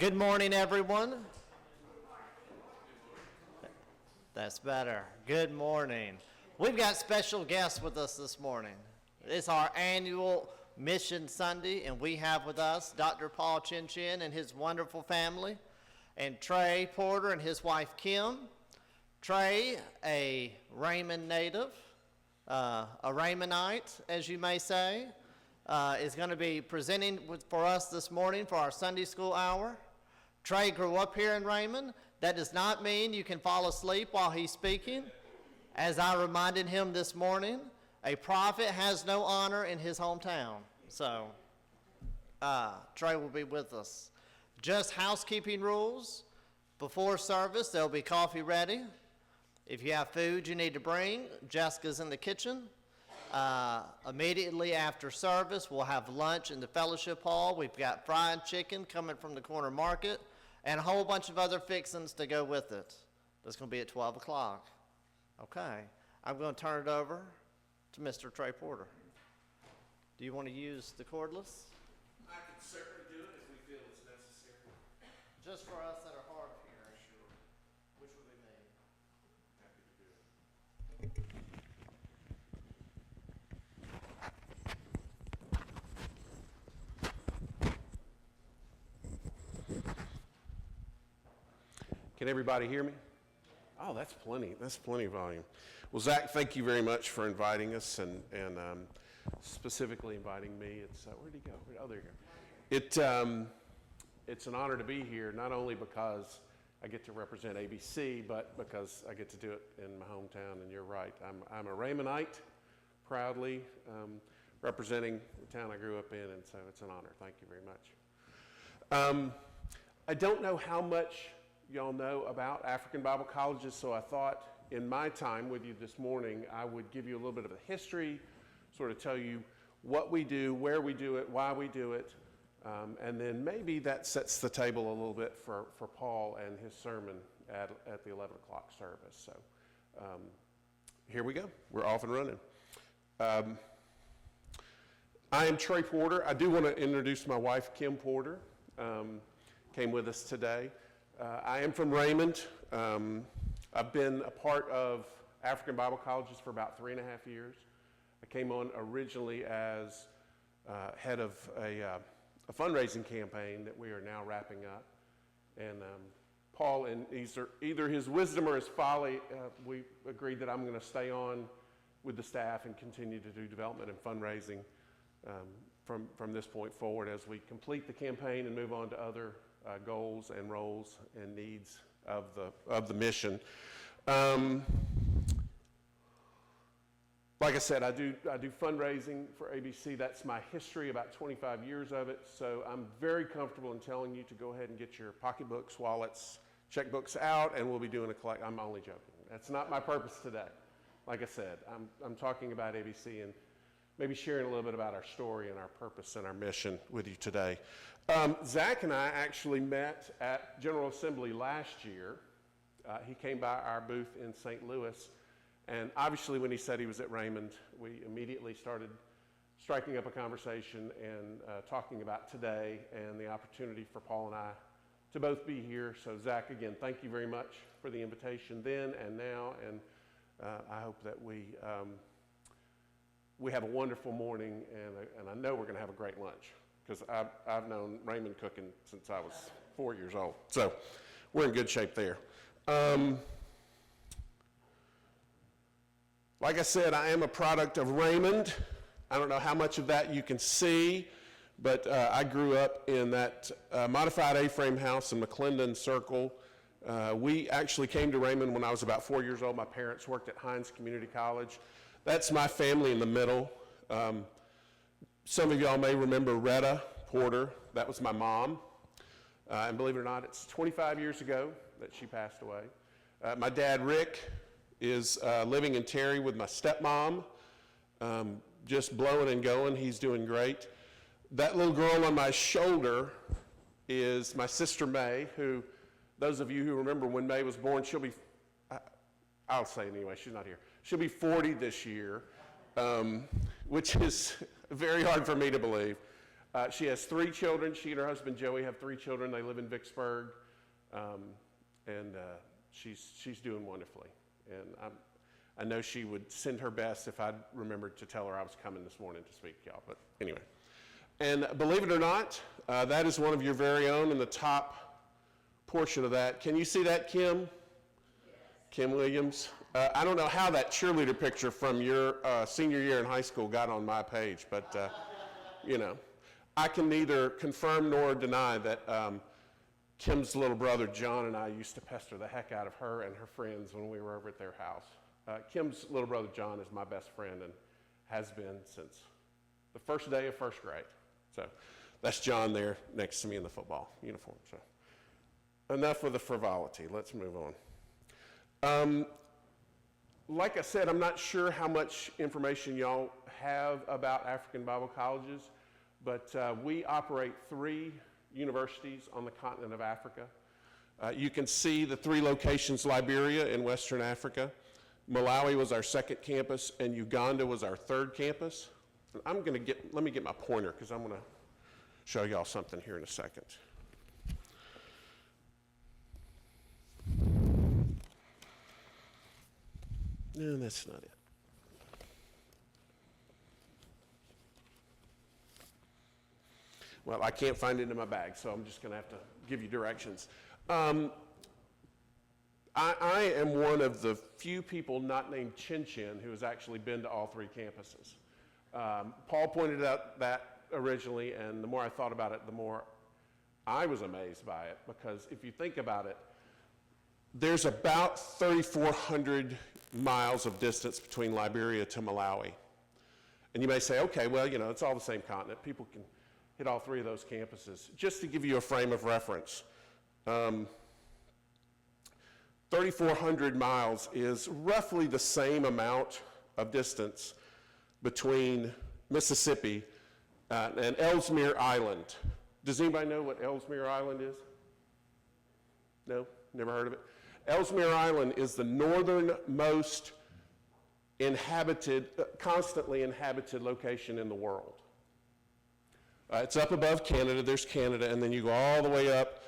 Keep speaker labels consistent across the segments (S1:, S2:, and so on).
S1: Good morning, everyone. That's better. Good morning. We've got special guests with us this morning. It's our annual Mission Sunday, and we have with us Dr. Paul Chinches and his wonderful family, and Trey Porter and his wife Kim. Trey, a Raymond native, a Raymondite, as you may say, is going to be presenting for us this morning for our Sunday school hour. Trey grew up here in Raymond. That does not mean you can fall asleep while he's speaking. As I reminded him this morning, a prophet has no honor in his hometown. So, Trey will be with us. Just housekeeping rules. Before service, there'll be coffee ready. If you have food you need to bring, Jessica's in the kitchen. Immediately after service, we'll have lunch in the fellowship hall. We've got fried chicken coming from the corner market and a whole bunch of other fixings to go with it. That's going to be at 12 o'clock. Okay, I'm going to turn it over to Mr. Trey Porter. Do you want to use the cordless?
S2: I can certainly do it if we feel it's necessary.
S1: Just for us that are hard of hearing. Sure. Which would be me.
S2: Happy to do it. Can everybody hear me? Oh, that's plenty. That's plenty of volume. Well, Zach, thank you very much for inviting us and specifically inviting me. It's where'd he go? Oh, there you go. It's an honor to be here, not only because I get to represent ABC, but because I get to do it in my hometown. And you're right, I'm a Raymondite, proudly representing the town I grew up in, and so it's an honor. Thank you very much. I don't know how much y'all know about African Bible colleges, so I thought in my time with you this morning, I would give you a little bit of a history, sort of tell you what we do, where we do it, why we do it, and then maybe that sets the table a little bit for Paul and his sermon at the 11 o'clock service. So here we go. We're off and running. I am Trey Porter. I do want to introduce my wife, Kim Porter, came with us today. I am from Raymond. I've been a part of African Bible colleges for about 3.5 years. I came on originally as head of a fundraising campaign that we are now wrapping up. And Paul, in either his wisdom or his folly, we agreed that I'm going to stay on with the staff and continue to do development and fundraising from this point forward as we complete the campaign and move on to other goals and roles and needs of the mission. Like I said, I do fundraising for ABC. That's my history, about 25 years of it. So I'm very comfortable in telling you to go ahead and get your pocketbooks, wallets, checkbooks out, and we'll be doing a collect. I'm only joking. That's not my purpose today. Like I said, I'm talking about ABC and maybe sharing a little bit about our story and our purpose and our mission with you today. Zach and I actually met at General Assembly last year. He came by our booth in St. Louis, and obviously when he said he was at Raymond, we immediately started striking up a conversation and talking about today and the opportunity for Paul and I to both be here. So Zach, again, thank you very much for the invitation then and now, and I hope that we have a wonderful morning, and I know we're going to have a great lunch, because I've known Raymond cooking since I was 4 years old. So we're in good shape there. Like I said, I am a product of Raymond. I don't know how much of that you can see, but I grew up in that modified A-frame house in McClendon Circle. We actually came to Raymond when I was about 4 years old. My parents worked at Hines Community College. That's my family in the middle. Some of y'all may remember Retta Porter. That was my mom. And believe it or not, it's 25 years ago that she passed away. My dad, Rick, is living in Terry with my stepmom, just blowing and going. He's doing great. That little girl on my shoulder is my sister May, who, those of you who remember when May was born, she'll be, I'll say it anyway, she's not here. She'll be 40 this year, which is very hard for me to believe. She has 3 children. She and her husband Joey have 3 children. They live in Vicksburg, and she's doing wonderfully. And I know she would send her best if I'd remembered to tell her I was coming this morning to speak to y'all. But anyway, and believe it or not, that is one of your very own in the top portion of that. Can you see that, Kim? Yes. Kim Williams. I don't know how that cheerleader picture from your senior year in high school got on my page, but you know, I can neither confirm nor deny that Kim's little brother John and I used to pester the heck out of her and her friends when we were over at their house. Kim's little brother John is my best friend and has been since the first day of first grade. So that's John there next to me in the football uniform. So enough with the frivolity. Let's move on. Like I said, I'm not sure how much information y'all have about African Bible colleges, but we operate 3 universities on the continent of Africa. You can see the 3 locations: Liberia in Western Africa, Malawi was our 2nd campus, and Uganda was our 3rd campus. And let me get my pointer because I'm going to show y'all something here in a second. No, that's not it. Well, I can't find it in my bag, so I'm just going to have to give you directions. I am one of the few people not named Chinches who has actually been to all 3 campuses. Paul pointed out that originally, and the more I thought about it, the more I was amazed by it, because if you think about it, there's about 3,400 miles of distance between Liberia to Malawi. And you may say, okay, well, you know, it's all the same continent. People can hit all 3 of those campuses. Just to give you a frame of reference, 3,400 miles is roughly the same amount of distance between Mississippi and Ellesmere Island. Does anybody know what Ellesmere Island is? No? Never heard of it? Ellesmere Island is the northernmost inhabited, constantly inhabited location in the world. It's up above Canada. There's Canada, and then you go all the way up.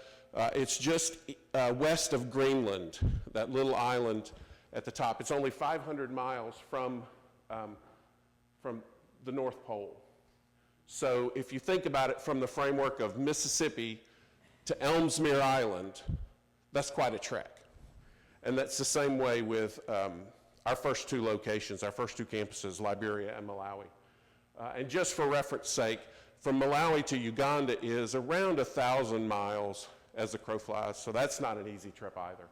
S2: It's just west of Greenland, that little island at the top. It's only 500 miles from the North Pole. So if you think about it from the framework of Mississippi to Ellesmere Island, that's quite a trek. And that's the same way with our first 2 locations, our first 2 campuses, Liberia and Malawi. And just for reference sake, from Malawi to Uganda is around 1,000 miles as the crow flies, so that's not an easy trip either.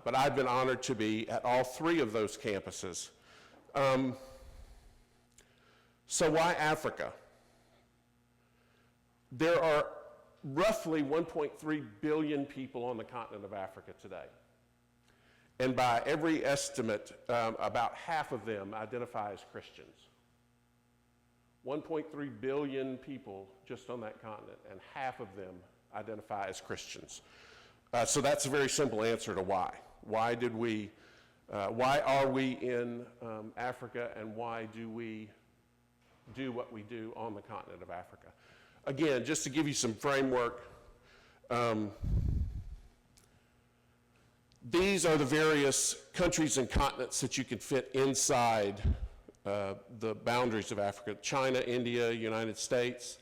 S2: But I've been honored to be at all 3 of those campuses. So why Africa? There are roughly 1.3 billion people on the continent of Africa today. And by every estimate, about half of them identify as Christians. 1.3 billion people just on that continent, and half of them identify as Christians. So that's a very simple answer to why. Why are we in Africa, and why do we do what we do on the continent of Africa? Again, just to give you some framework, these are the various countries and continents that you can fit inside the boundaries of Africa: China, India, United States,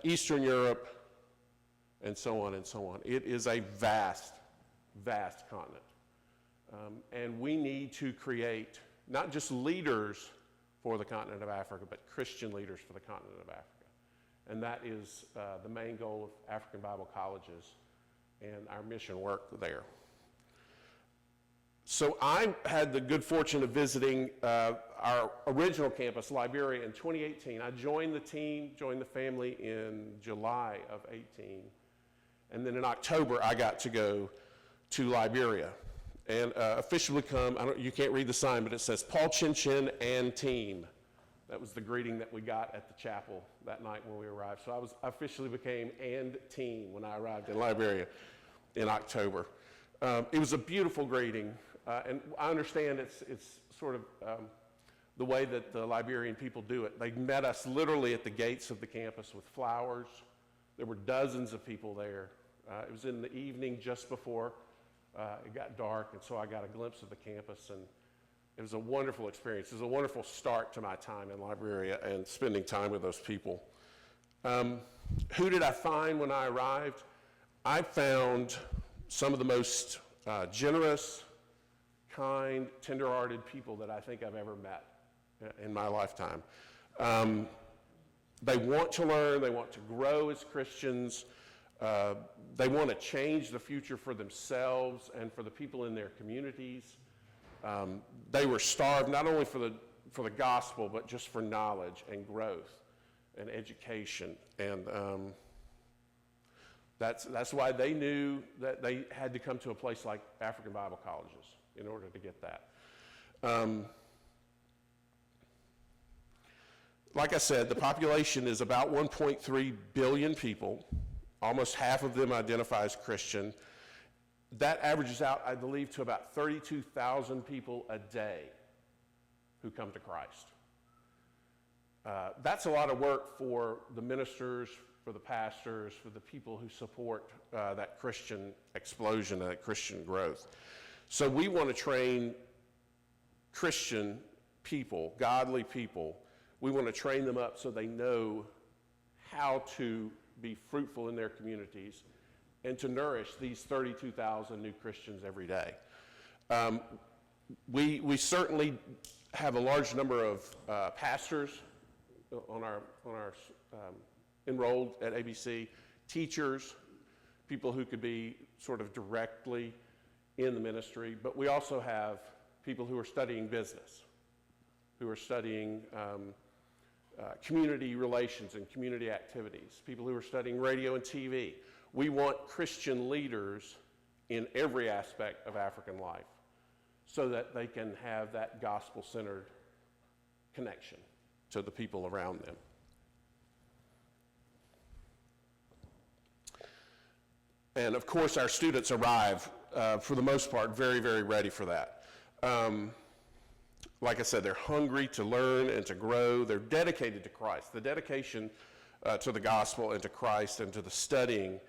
S2: Eastern Europe, and so on and so on. It is a vast, vast continent. And we need to create not just leaders for the continent of Africa, but Christian leaders for the continent of Africa. And that is the main goal of African Bible colleges and our mission work there. So I had the good fortune of visiting our original campus, Liberia, in 2018. I joined the team, joined the family in July of 18. And then in October, I got to go to Liberia and officially become, you can't read the sign, but it says Paul Chinches and team. That was the greeting that we got at the chapel that night when we arrived. So I officially became and team when I arrived in Liberia in October. It was a beautiful greeting. And I understand it's sort of the way that the Liberian people do it. They met us literally at the gates of the campus with flowers. There were dozens of people there. It was in the evening just before it got dark, and so I got a glimpse of the campus, and it was a wonderful experience. It was a wonderful start to my time in Liberia and spending time with those people. Who did I find when I arrived? I found some of the most generous, kind, tender-hearted people that I think I've ever met in my lifetime. They want to learn, they want to grow as Christians, they want to change the future for themselves and for the people in their communities. They were starved not only for the gospel, but just for knowledge and growth and education. And that's why they knew that they had to come to a place like African Bible colleges in order to get that. Like I said, the population is about 1.3 billion people. Almost half of them identify as Christian. That averages out, I believe, to about 32,000 people a day who come to Christ. That's a lot of work for the ministers, for the pastors, for the people who support that Christian explosion, that Christian growth. So we want to train Christian people, godly people. We want to train them up so they know how to be fruitful in their communities and to nourish these 32,000 new Christians every day. We certainly have a large number of pastors on our enrolled at ABC, teachers, people who could be sort of directly in the ministry, but we also have people who are studying business, who are studying community relations and community activities, people who are studying radio and TV. We want Christian leaders in every aspect of African life so that they can have that gospel-centered connection to the people around them. And of course, our students arrive, for the most part, very, very ready for that. Like I said, they're hungry to learn and to grow. They're dedicated to Christ. The dedication to the gospel and to Christ and to the studying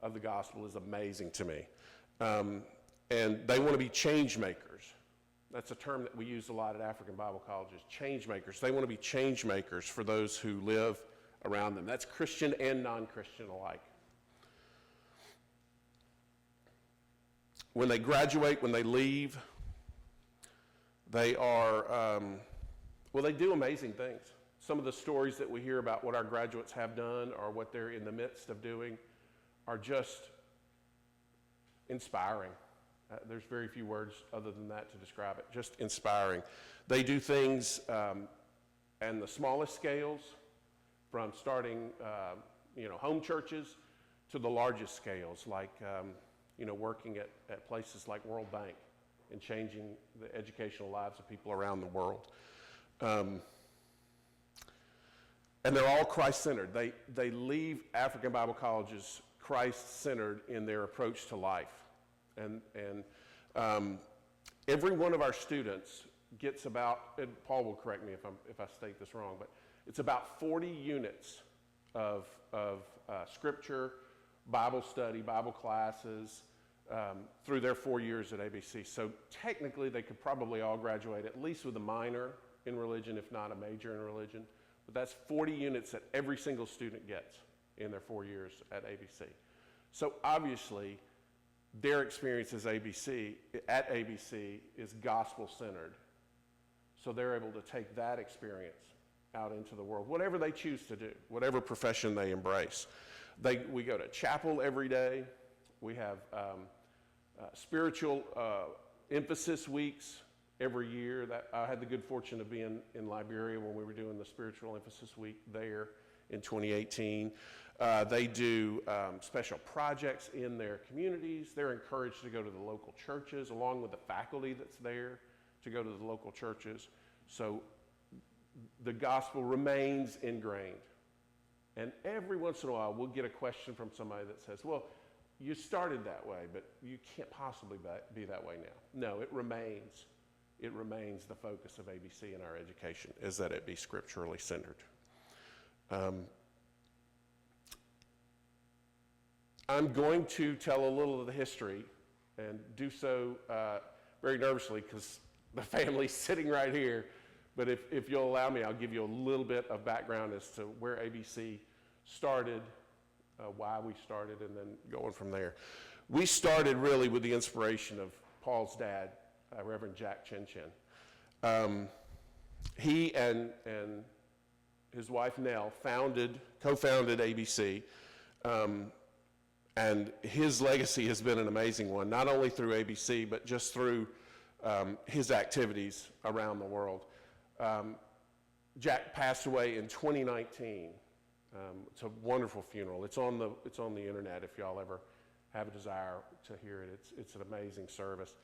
S2: of the gospel is amazing to me. And they want to be change makers. That's a term that we use a lot at African Bible colleges, change makers. They want to be change makers for those who live around them. That's Christian and non-Christian alike. When they graduate, when they leave, they are, they do amazing things. Some of the stories that we hear about what our graduates have done or what they're in the midst of doing are just inspiring. There's very few words other than that to describe it, just inspiring. They do things on the smallest scales, from starting home churches to the largest scales, like working at places like World Bank and changing the educational lives of people around the world. And they're all Christ-centered. They leave African Bible colleges Christ-centered in their approach to life. And every one of our students gets about, and Paul will correct me if I state this wrong, but it's about 40 units of scripture, Bible study, Bible classes, through their 4 years at ABC. So technically they could probably all graduate at least with a minor in religion, if not a major in religion. But that's 40 units that every single student gets in their 4 years at ABC. So obviously their experience at ABC is gospel-centered. So they're able to take that experience out into the world, whatever they choose to do, whatever profession they embrace. We go to chapel every day. We have spiritual emphasis weeks every year. I had the good fortune of being in Liberia when we were doing the spiritual emphasis week there in 2018. They do special projects in their communities. They're encouraged to go to the local churches along with the faculty that's there to go to the local churches. So the gospel remains ingrained. And every once in a while we'll get a question from somebody that says, well, you started that way, but you can't possibly be that way now. No, it remains it remains the focus of ABC in our education, is that it be scripturally centered. I'm going to tell a little of the history and do so very nervously because the family's sitting right here. But if you'll allow me, I'll give you a little bit of background as to where ABC started, why we started, and then going from there. We started really with the inspiration of Paul's dad, Reverend Jack Chinches. He and his wife Nell co-founded ABC. And his legacy has been an amazing one, not only through ABC, but just through his activities around the world. Jack passed away in 2019. It's a wonderful funeral. It's on the internet if y'all ever have a desire to hear it. It's an amazing service.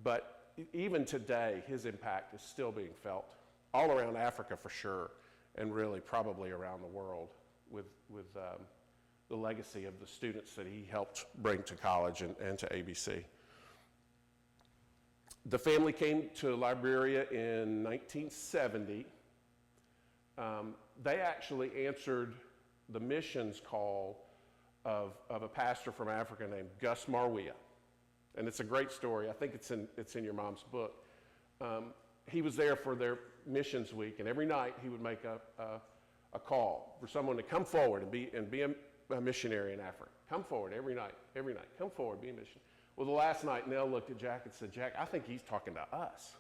S2: But even today, his impact is still being felt all around Africa for sure, and really probably around the world with the legacy of the students that he helped bring to college and to ABC. The family came to Liberia in 1970. They actually answered the missions call of a pastor from Africa named Gus Marwia. And it's a great story. I think it's in your mom's book. He was there for their missions week, and every night he would make a call for someone to come forward and be a missionary in Africa. Come forward every night. Come forward, be a missionary. Well, the last night, Nell looked at Jack and said, Jack, I think he's talking to us.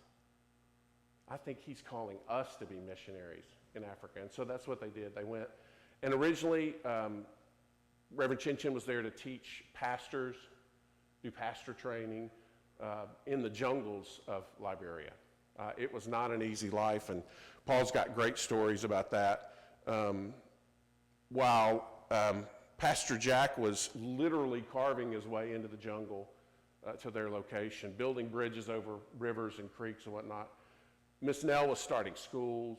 S2: I think he's calling us to be missionaries in Africa. And so that's what they did. They went. And originally, Reverend Chinchen was there to teach pastors, do pastor training in the jungles of Liberia. It was not an easy life, and Paul's got great stories about that. While Pastor Jack was literally carving his way into the jungle to their location, building bridges over rivers and creeks and whatnot, Miss Nell was starting schools.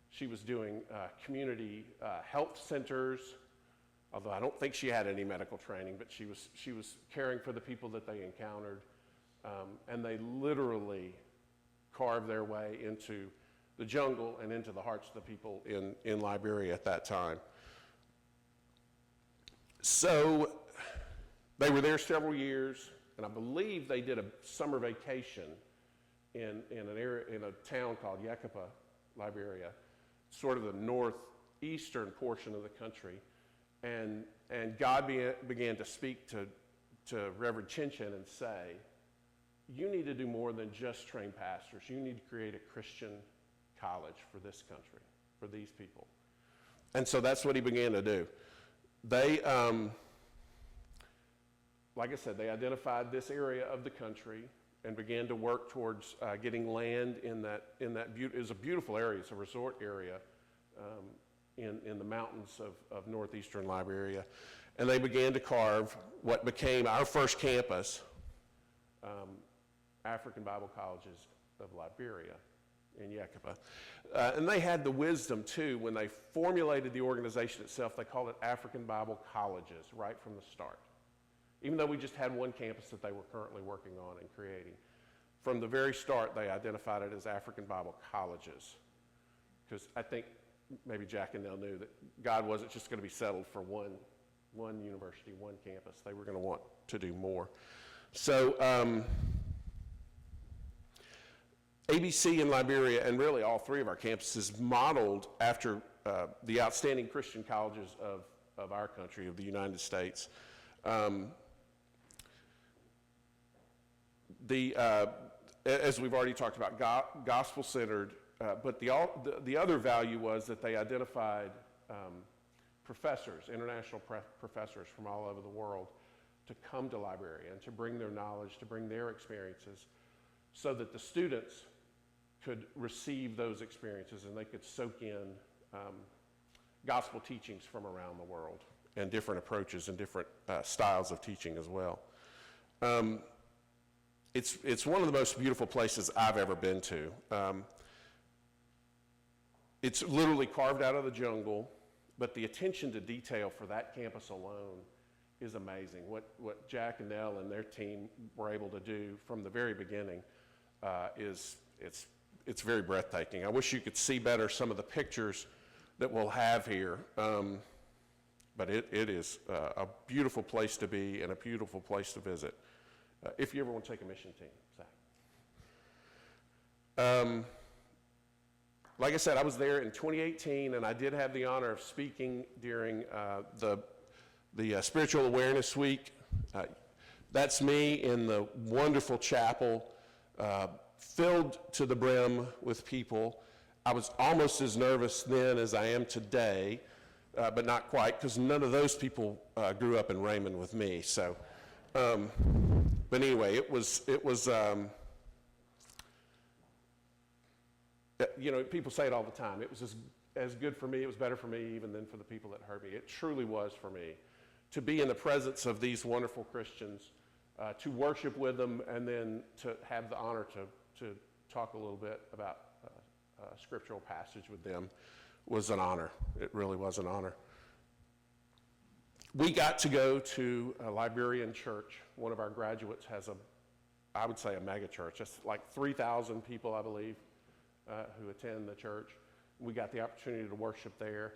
S2: She was doing community health centers, although I don't think she had any medical training, but she was caring for the people that they encountered. And they literally carved their way into the jungle and into the hearts of the people in Liberia at that time. So they were there several years, and I believe they did a summer vacation in a town called Yekepa, Liberia, sort of the northeastern portion of the country. And God began to speak to Reverend Chinchen and say, you need to do more than just train pastors. You need to create a Christian college for this country, for these people. And so that's what he began to do. They, like I said, they identified this area of the country and began to work towards getting land in that it was a beautiful area. It's a resort area in the mountains of northeastern Liberia. And they began to carve what became our first campus, African Bible Colleges of Liberia in Yekepa. And they had the wisdom, too, when they formulated the organization itself, they called it African Bible Colleges right from the start. Even though we just had one campus that they were currently working on and creating. From the very start, they identified it as African Bible Colleges. Because I think maybe Jack and Nell knew that God wasn't just going to be settled for one university, one campus. They were going to want to do more. So ABC in Liberia, and really all three of our campuses, modeled after the outstanding Christian colleges of our country, of the United States. As we've already talked about, gospel-centered, but the other value was that they identified professors, international professors from all over the world to come to Liberia and to bring their knowledge, to bring their experiences, so that the students could receive those experiences and they could soak in gospel teachings from around the world and different approaches and different styles of teaching as well. It's one of the most beautiful places I've ever been to. It's literally carved out of the jungle, but the attention to detail for that campus alone is amazing. What Jack and Nell and their team were able to do from the very beginning. it's very breathtaking. I wish you could see better some of the pictures that we'll have here. But it is a beautiful place to be and a beautiful place to visit. If you ever want to take a mission team, Zach. Like I said, I was there in 2018, and I did have the honor of speaking during the Spiritual Awareness Week. That's me in the wonderful chapel, filled to the brim with people. I was almost as nervous then as I am today, but not quite, because none of those people grew up in Raymond with me. So, but anyway, it was. You know, people say it all the time. It was as good for me. It was better for me even than for the people that heard me. It truly was for me to be in the presence of these wonderful Christians, to worship with them, and then to have the honor to talk a little bit about a scriptural passage with them was an honor. It really was an honor. We got to go to a Liberian church. One of our graduates has I would say a mega church. It's like 3,000 people, I believe, who attend the church. We got the opportunity to worship there.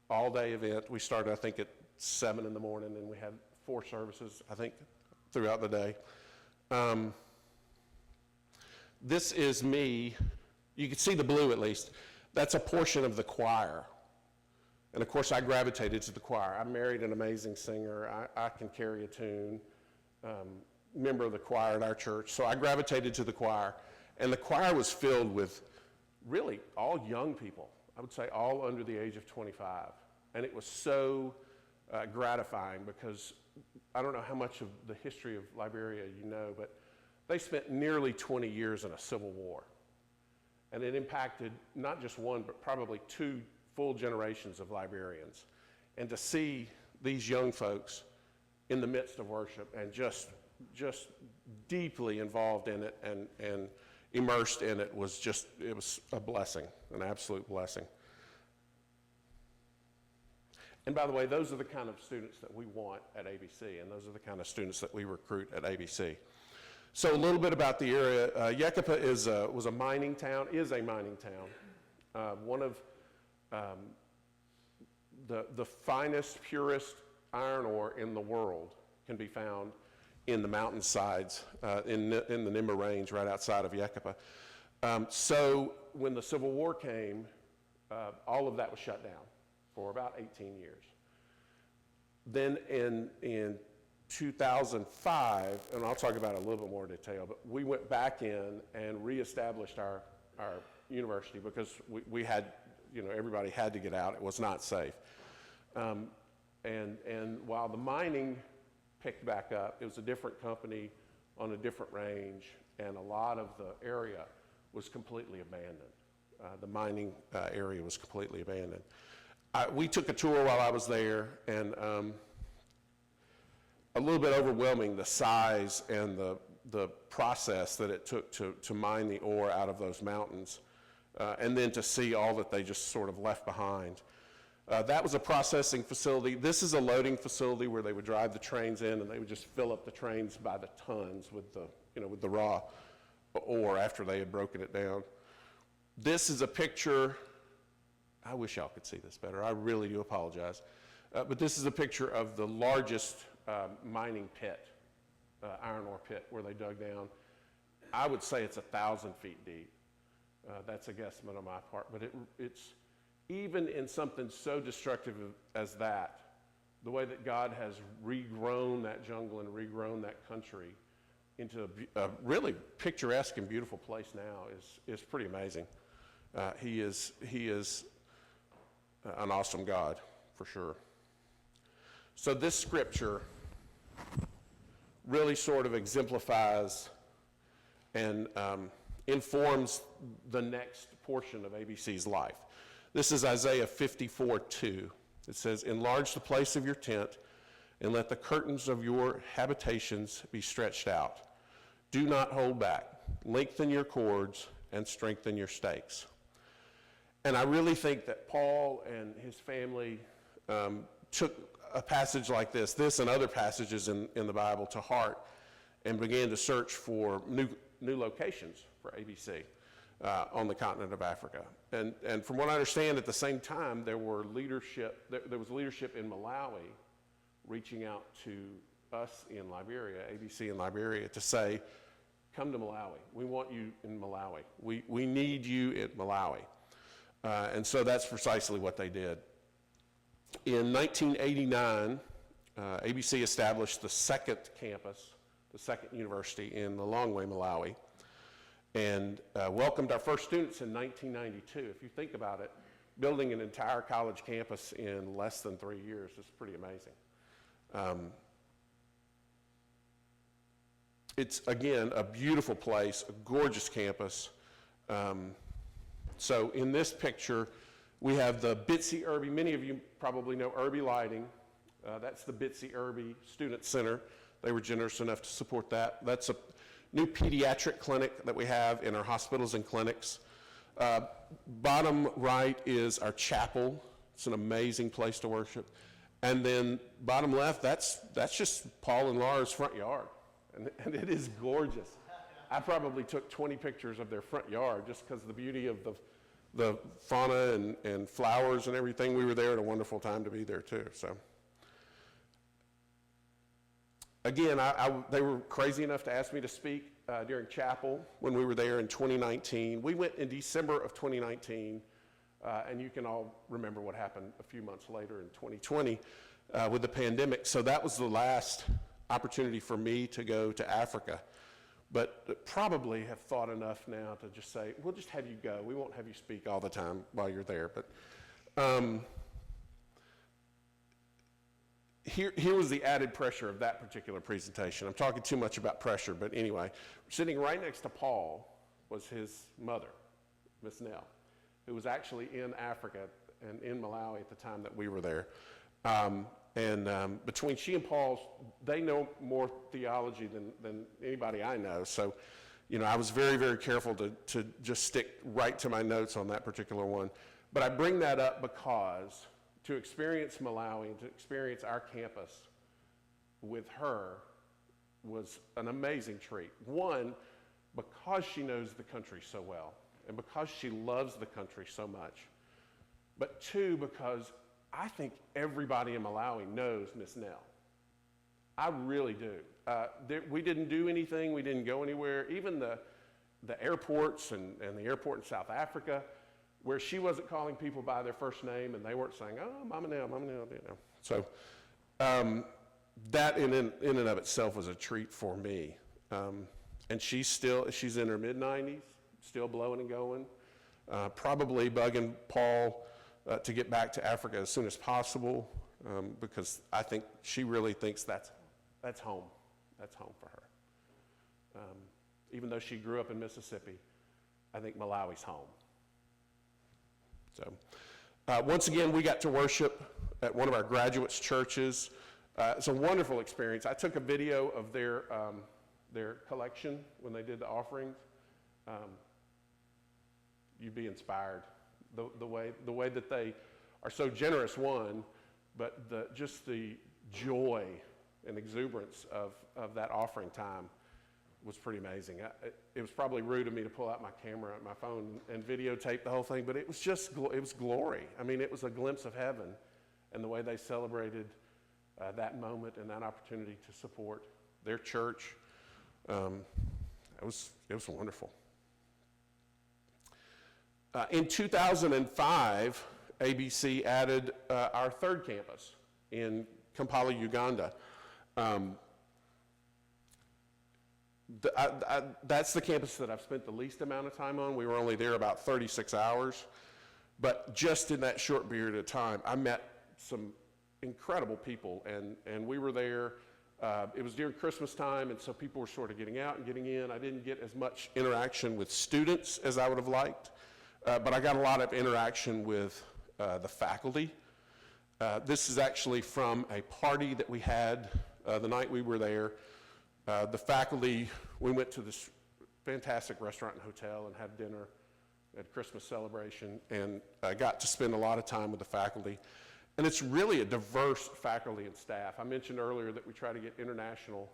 S2: All-day event. We started, I think, at 7 in the morning, and we had 4 services, I think, throughout the day. This is me. You can see the blue, at least. That's a portion of the choir. And, of course, I gravitated to the choir. I married an amazing singer. I can carry a tune, member of the choir at our church. So I gravitated to the choir. And the choir was filled with really all young people. I would say all under the age of 25. And it was so gratifying because I don't know how much of the history of Liberia you know, but they spent nearly 20 years in a civil war. And it impacted not just one, but probably 2 full generations of Liberians. And to see these young folks in the midst of worship and just deeply involved in it and immersed in it was a blessing, an absolute blessing. And by the way, those are the kind of students that we want at ABC, and those are the kind of students that we recruit at ABC. So a little bit about the area. Yekepa is a mining town, one of the finest, purest iron ore in the world can be found in the mountainsides in the Nimba Range right outside of Yekepa. So when the Civil War came, all of that was shut down for about 18 years. Then in 2005, and I'll talk about it a little bit more detail, but we went back in and reestablished our university because we had, everybody had to get out. It was not safe. And while the mining picked back up, it was a different company on a different range, and a lot of the area was completely abandoned. The mining area was completely abandoned. We took a tour while I was there, and a little bit overwhelming, the size and the process that it took to mine the ore out of those mountains, and then to see all that they just sort of left behind. That was a processing facility. This is a loading facility where they would drive the trains in, and they would just fill up the trains by the tons with the raw ore after they had broken it down. This is a picture. I wish y'all could see this better. I really do apologize. But this is a picture of the largest mining pit, iron ore pit, where they dug down. I would say it's 1,000 feet deep. That's a guesstimate on my part, but it's even in something so destructive as that, the way that God has regrown that jungle and regrown that country into a really picturesque and beautiful place now is pretty amazing. He is an awesome God, for sure. So this scripture really sort of exemplifies and informs the next portion of ABC's life. This is Isaiah 54:2. It says, "Enlarge the place of your tent, and let the curtains of your habitations be stretched out. Do not hold back. Lengthen your cords and strengthen your stakes." And I really think that Paul and his family took a passage like this and other passages in the Bible to heart and began to search for new locations for ABC on the continent of Africa. And from what I understand, at the same time, there was leadership in Malawi reaching out to us in Liberia, ABC in Liberia, to say, come to Malawi. We want you in Malawi. We need you in Malawi. And so that's precisely what they did. In 1989, ABC established the second campus, the second university in Lilongwe, Malawi, and welcomed our first students in 1992. If you think about it, building an entire college campus in less than 3 years is pretty amazing. It's, again, a beautiful place, a gorgeous campus. So in this picture, we have the Bitsy Irby. Many of you probably know Irby Lighting. That's the Bitsy Irby Student Center. They were generous enough to support that. That's a new pediatric clinic that we have in our hospitals and clinics. Bottom right is our chapel. It's an amazing place to worship. And then bottom left, that's just Paul and Laura's front yard. And it is gorgeous. I probably took 20 pictures of their front yard just because of the beauty of the fauna and flowers and everything. We were there at a wonderful time to be there too. So again, they were crazy enough to ask me to speak during chapel when we were there in 2019. We went in December of 2019, and you can all remember what happened a few months later in 2020 with the pandemic. So that was the last opportunity for me to go to Africa. But probably have thought enough now to just say, we'll just have you go. We won't have you speak all the time while you're there. But here was the added pressure of that particular presentation. I'm talking too much about pressure, but anyway, sitting right next to Paul was his mother, Miss Nell, who was actually in Africa and in Malawi at the time that we were there. Between she and Paul, they know more theology than anybody I know. So, you know, I was very, very careful to just stick right to my notes on that particular one. But I bring that up because to experience Malawi and to experience our campus with her was an amazing treat. One, because she knows the country so well and because she loves the country so much. But two, because I think everybody in Malawi knows Miss Nell. I really do. We didn't do anything. We didn't go anywhere. Even the airports and the airport in South Africa, where she wasn't calling people by their first name and they weren't saying, oh, Mama Nell, you know. So that in and of itself was a treat for me. And she's in her mid-90s, still blowing and going, probably bugging Paul to get back to Africa as soon as possible, because I think she really thinks that's home. That's home for her. Even though she grew up in Mississippi, I think Malawi's home. So once again, we got to worship at one of our graduates' churches. It's a wonderful experience. I took a video of their collection when they did the offerings. You'd be inspired. The way that they are so generous, one, but just the joy and exuberance of that offering time was pretty amazing. It was probably rude of me to pull out my camera and my phone and videotape the whole thing, but it was just, it was glory. I mean, it was a glimpse of heaven, and the way they celebrated that moment and that opportunity to support their church, it was wonderful. In 2005, ABC added our third campus in Kampala, Uganda. That's the campus that I've spent the least amount of time on. We were only there about 36 hours. But just in that short period of time, I met some incredible people, and we were there. It was during Christmas time, and so people were sort of getting out and getting in. I didn't get as much interaction with students as I would have liked. But I got a lot of interaction with the faculty. This is actually from a party that we had the night we were there. The faculty, we went to this fantastic restaurant and hotel and had dinner at Christmas celebration, and I got to spend a lot of time with the faculty. And it's really a diverse faculty and staff. I mentioned earlier that we try to get international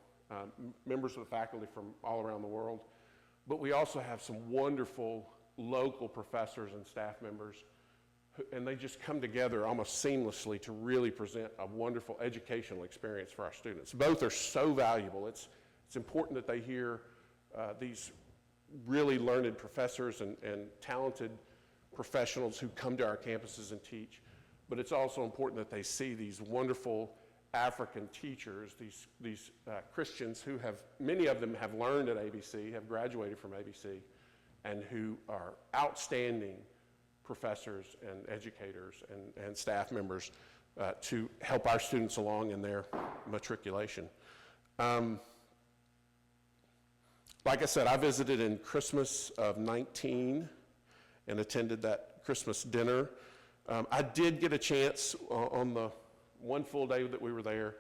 S2: members of the faculty from all around the world. but we also have some wonderful local professors and staff members, and they just come together almost seamlessly to really present a wonderful educational experience for our students. Both are so valuable. It's important that they hear these really learned professors and talented professionals who come to our campuses and teach, but it's also important that they see these wonderful African teachers, these Christians who many of them have learned at ABC, have graduated from ABC, and who are outstanding professors and educators and staff members to help our students along in their matriculation. Like I said, I visited in Christmas of 19 and attended that Christmas dinner. I did get a chance on the one full day that we were there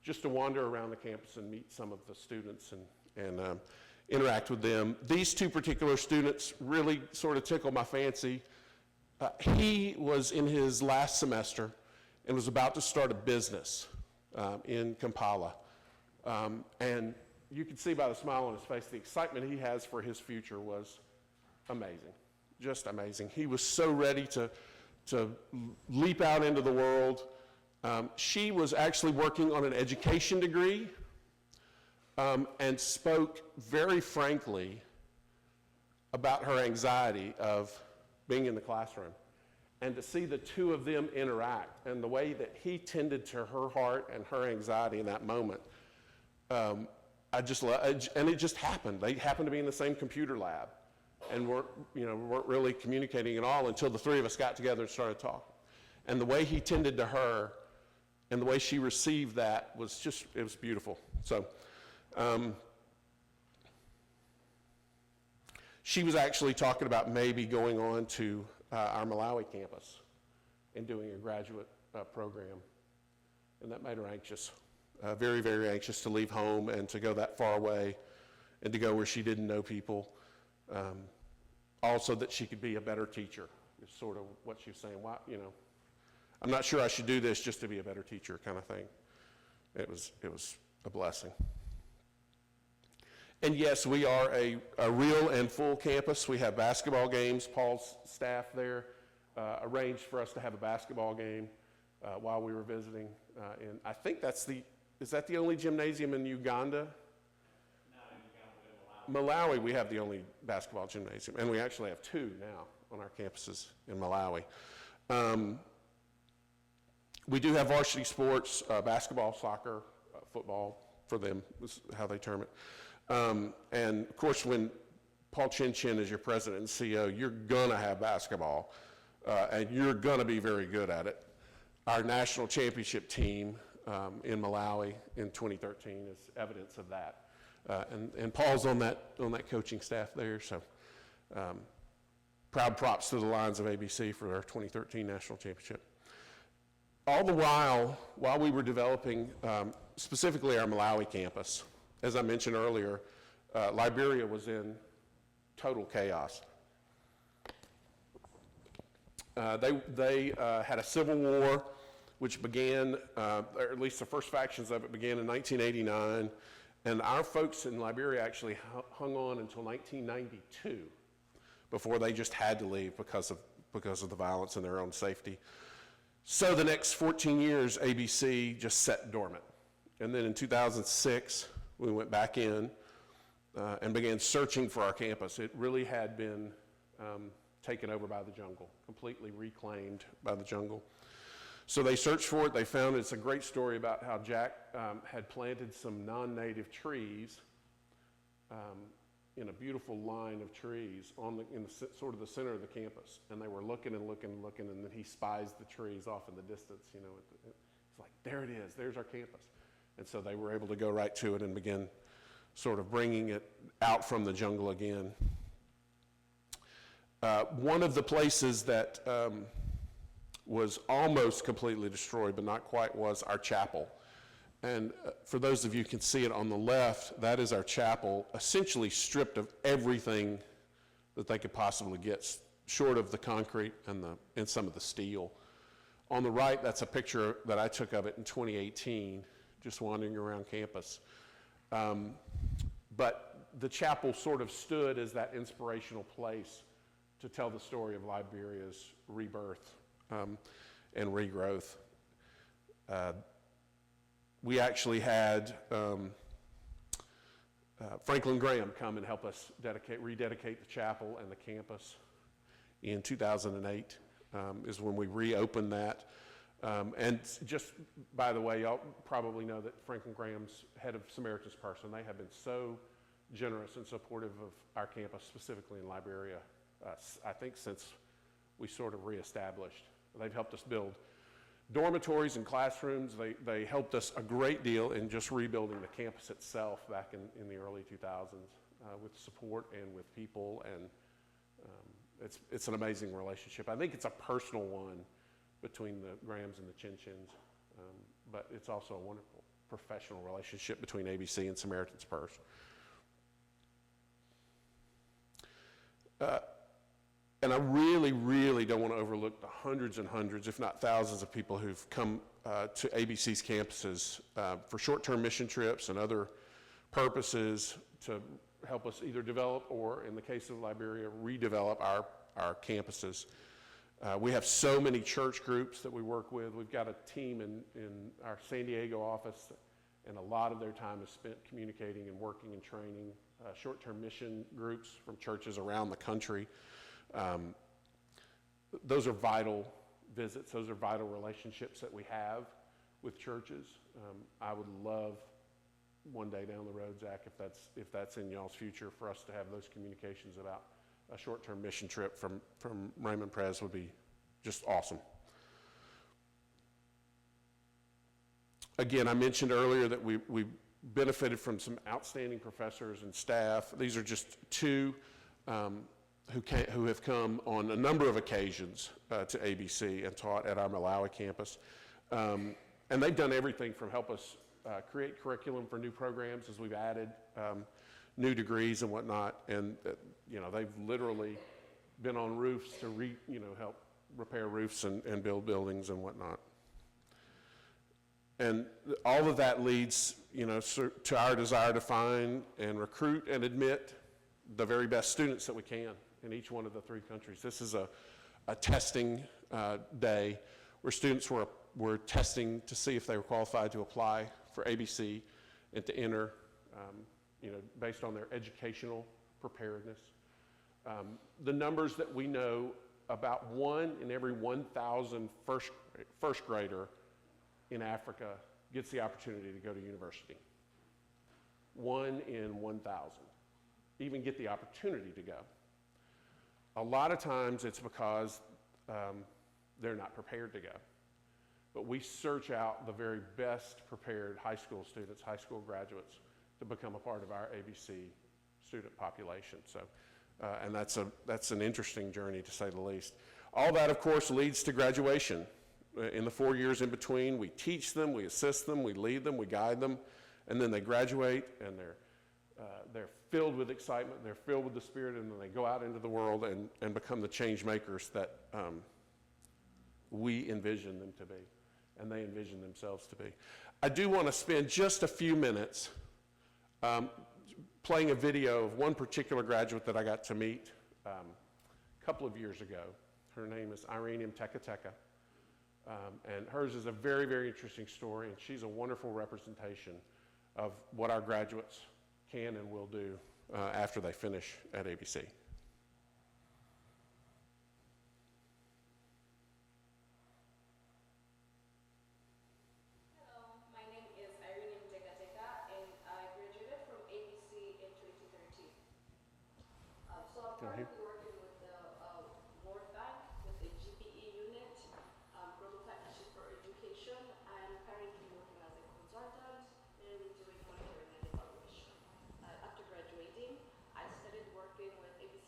S2: just to wander around the campus and meet some of the students and interact with them. These two particular students really sort of tickled my fancy. He was in his last semester and was about to start a business in Kampala. And you could see by the smile on his face, the excitement he has for his future was amazing, just amazing. He was so ready to leap out into the world. She was actually working on an education degree and spoke very frankly about her anxiety of being in the classroom. And to see the two of them interact and the way that he tended to her heart and her anxiety in that moment, and it just happened. They happened to be in the same computer lab and weren't really communicating at all until the three of us got together and started talking. And the way he tended to her and the way she received that was it was beautiful. So she was actually talking about maybe going on to our Malawi campus and doing a graduate program. And that made her anxious, very, very anxious to leave home and to go that far away and to go where she didn't know people. Also that she could be a better teacher is sort of what she was saying. Why, I'm not sure I should do this just to be a better teacher kind of thing. It was a blessing. And yes, we are a real and full campus. We have basketball games. Paul's staff there arranged for us to have a basketball game while we were visiting. And I think is that the only gymnasium in Uganda? No, in Malawi, we have the only basketball gymnasium. And we actually have two now on our campuses in Malawi. We do have varsity sports, basketball, soccer, football for them is how they term it. And of course, when Paul Chinches is your president and CEO, you're gonna have basketball, and you're gonna be very good at it. Our national championship team in Malawi in 2013 is evidence of that. And Paul's on that coaching staff there, so proud props to the Lions of ABC for our 2013 national championship. All the while we were developing specifically our Malawi campus, as I mentioned earlier, Liberia was in total chaos. They had a civil war, which began, or at least the first factions of it began in 1989, and our folks in Liberia actually hung on until 1992 before they just had to leave because of the violence and their own safety. So the next 14 years, ABC just sat dormant. And then in 2006, we went back in and began searching for our campus. It really had been taken over by the jungle, completely reclaimed by the jungle. So they searched for it. They found it. It's a great story about how Jack had planted some non-native trees in a beautiful line of trees in sort of the center of the campus. And they were looking and looking and looking, and then he spies the trees off in the distance. It's like, there it is. There's our campus. And so they were able to go right to it and begin sort of bringing it out from the jungle again. One of the places that was almost completely destroyed, but not quite, was our chapel. And for those of you who can see it on the left, that is our chapel, essentially stripped of everything that they could possibly get, short of the concrete and some of the steel. On the right, that's a picture that I took of it in 2018, just wandering around campus. But the chapel sort of stood as that inspirational place to tell the story of Liberia's rebirth and regrowth. We actually had Franklin Graham come and help us rededicate the chapel and the campus in 2008 is when we reopened that. And just, by the way, y'all probably know that Franklin Graham's head of Samaritan's Purse, and they have been so generous and supportive of our campus, specifically in Liberia, I think since we sort of reestablished. They've helped us build dormitories and classrooms. They helped us a great deal in just rebuilding the campus itself back in the early 2000s with support and with people, and it's an amazing relationship. I think it's a personal one between the Grahams and the Chinches, but it's also a wonderful professional relationship between ABC and Samaritan's Purse. And I really, really don't want to overlook the hundreds and hundreds, if not thousands of people who've come to ABC's campuses for short-term mission trips and other purposes to help us either develop or, in the case of Liberia, redevelop our campuses. We have so many church groups that we work with. We've got a team in our San Diego office, and a lot of their time is spent communicating and working and training short-term mission groups from churches around the country. Those are vital visits. Those are vital relationships that we have with churches. I would love one day down the road, Zach, if that's in y'all's future, for us to have those communications about a short-term mission trip from Raymond Pres would be just awesome. Again, I mentioned earlier that we benefited from some outstanding professors and staff. These are just two who have come on a number of occasions to ABC and taught at our Malawi campus. And they've done everything from help us create curriculum for new programs as we've added new degrees and whatnot. And they've literally been on roofs to help repair roofs and build buildings and whatnot. And all of that leads to our desire to find and recruit and admit the very best students that we can in each one of the three countries. This is a testing day where students were testing to see if they were qualified to apply for ABC and to enter, based on their educational preparedness. The numbers that we know, about 1 in every 1,000 first grader in Africa gets the opportunity to go to university. 1 in 1,000 even get the opportunity to go. A lot of times it's because they're not prepared to go. But we search out the very best prepared high school students, high school graduates, to become a part of our ABC student population. So, and that's an interesting journey, to say the least. All that, of course, leads to graduation. In the 4 years in between, we teach them, we assist them, we lead them, we guide them, and then they graduate, and they're filled with excitement, they're filled with the Spirit, and then they go out into the world and become the change makers that we envision them to be, and they envision themselves to be. I do want to spend just a few minutes playing a video of one particular graduate that I got to meet a couple of years ago. Her name is Irene Mtekateka. And hers is a very, very interesting story, and she's a wonderful representation of what our graduates can and will do after they finish at ABC.
S3: Hello, my name is Irene Mtekateka, and I graduated from ABC in 2013. So I'm currently working with the World Bank with the GPE unit, Global Partnership for Education. I'm currently working as a consultant, mainly doing monitoring and evaluation. After graduating, I started working with ABC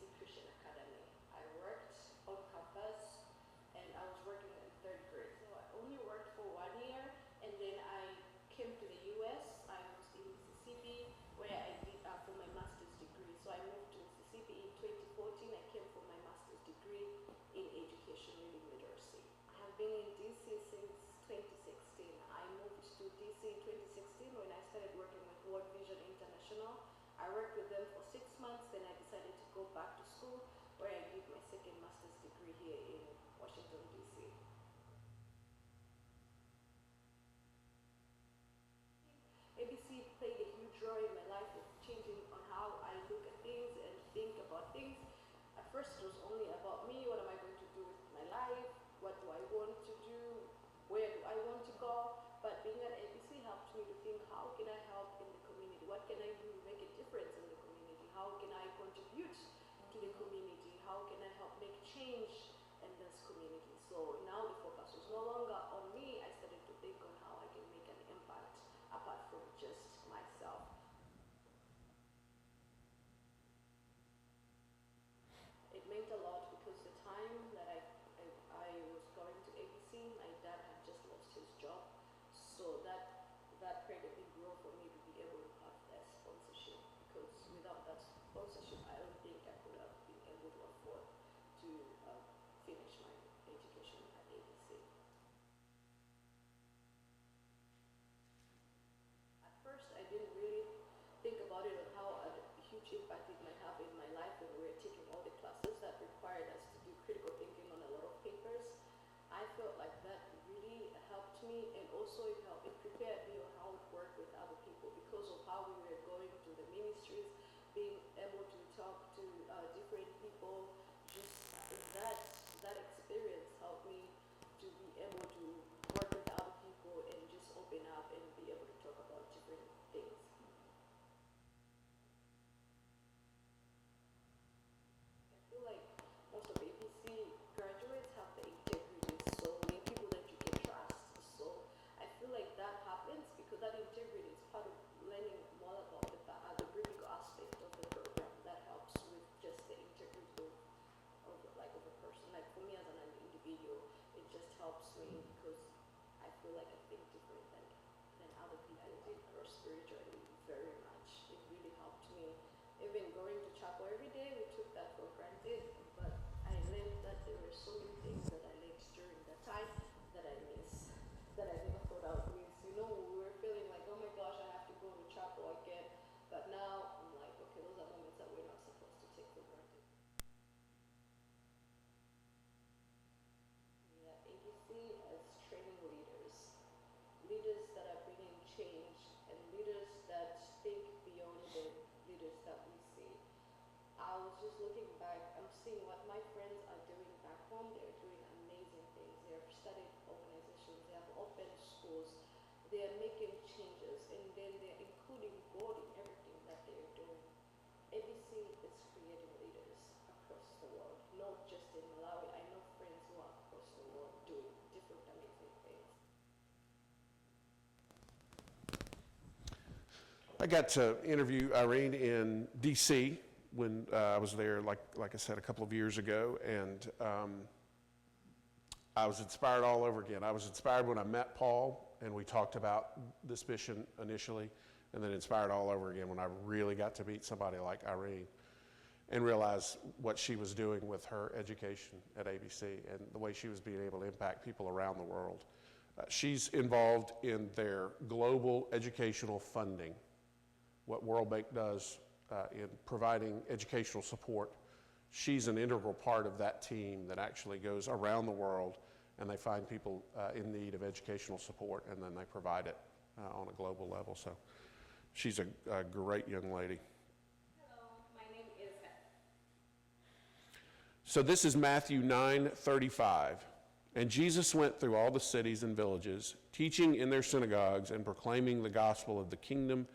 S3: sponsorship, I don't think I could have been able to afford to finish my education at ABC. At first, I didn't really think about it and how a huge impact it might have in my life when we were taking all the classes that required us to do critical thinking on a lot of papers. I felt like that really helped me, and also it prepared me on how it worked with other people because of how we were going to the ministries, being able to talk to different people. Just that experience helped me to be able to work with other people and just open up and be able to talk about different things. I feel like most of ABC graduates have the integrity, so many people that you can trust. So I feel like that happens because that integrity is part of learning more about the biblical aspect of the program that helps with just the integrity of a person. Like for me as an individual, it just helps me because I feel like I think different than other people. I did grow spiritually very much. It really helped me. Even going to chapel every day, we took that for granted, but I learned that there were so many things that I learned during that time that I miss, that I never thought I would miss. You know, we were feeling like, oh my gosh, I have to go to chapel again, but now I'm like, okay, those are moments that we're not supposed to take for granted. Yeah, ABC as training leaders that are bringing change, and leaders that think beyond the leaders that we see. I was just looking back, I'm seeing what my friends are doing back home. They're doing amazing things. They have started organizations, they have opened schools, they are making changes, and then they're including God in everything that they're doing. ABC is creating leaders across the world, not just in Malawi. I know friends who are across the world doing different amazing things.
S2: I got to interview Irene in D.C. when I was there, like I said, a couple of years ago, and I was inspired all over again. I was inspired when I met Paul, and we talked about this mission initially, and then inspired all over again when I really got to meet somebody like Irene and realize what she was doing with her education at ABC and the way she was being able to impact people around the world. She's involved in their global educational funding, what World Bank does in providing educational support. She's an integral part of that team that actually goes around the world and they find people in need of educational support, and then they provide it on a global level. So she's a great young lady.
S3: Hello, my name is.
S2: So this is Matthew 9:35. And Jesus went through all the cities and villages, teaching in their synagogues and proclaiming the gospel of the kingdom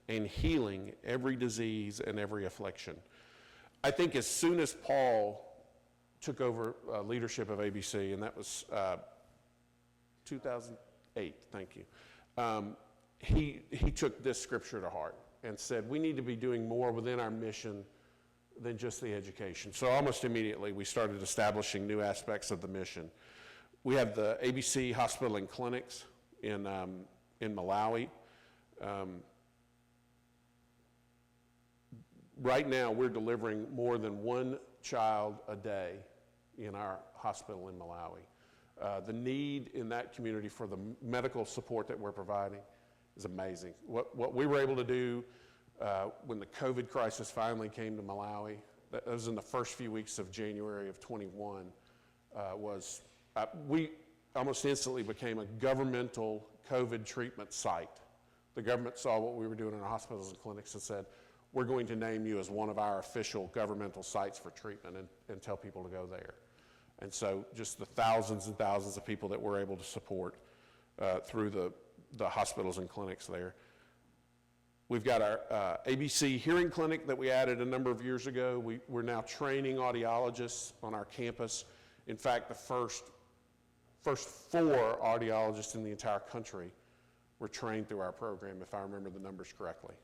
S2: and healing every disease and every affliction. I think as soon as Paul took over leadership of ABC, and that was 2008, thank you, he took this scripture to heart and said, we need to be doing more within our mission than just the education. So almost immediately we started establishing new aspects of the mission. We have the ABC hospital and clinics in Malawi. Right now, we're delivering more than one child a day in our hospital in Malawi. The need in that community for the medical support that we're providing is amazing. What we were able to do when the COVID crisis finally came to Malawi, that was in the first few weeks of January of 21, we almost instantly became a governmental COVID treatment site. The government saw what we were doing in our hospitals and clinics and said, we're going to name you as one of our official governmental sites for treatment and tell people to go there. And so just the thousands and thousands of people that we're able to support through the hospitals and clinics there. We've got our ABC hearing clinic that we added a number of years ago. We're now training audiologists on our campus. In fact, the first 4 audiologists in the entire country were trained through our program, if I remember the numbers correctly.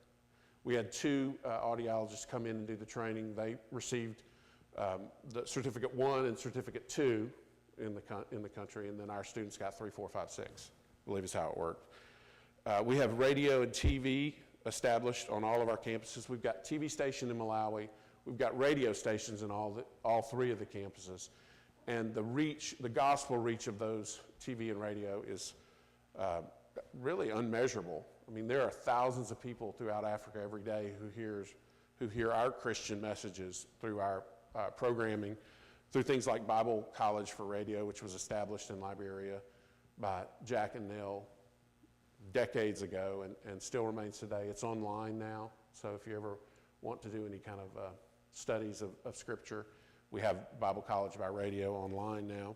S2: We had 2 audiologists come in and do the training. They received the Certificate 1 and Certificate 2 in the country, and then our students got 3, 4, 5, 6, I believe is how it worked. We have radio and TV established on all of our campuses. We've got TV station in Malawi. We've got radio stations in all three of the campuses. And the gospel reach of those TV and radio is really unmeasurable. I mean, there are thousands of people throughout Africa every day who hear our Christian messages through our programming, through things like Bible College for Radio, which was established in Liberia by Jack and Nell decades ago and still remains today. It's online now, so if you ever want to do any kind of studies of Scripture, we have Bible College by Radio online now.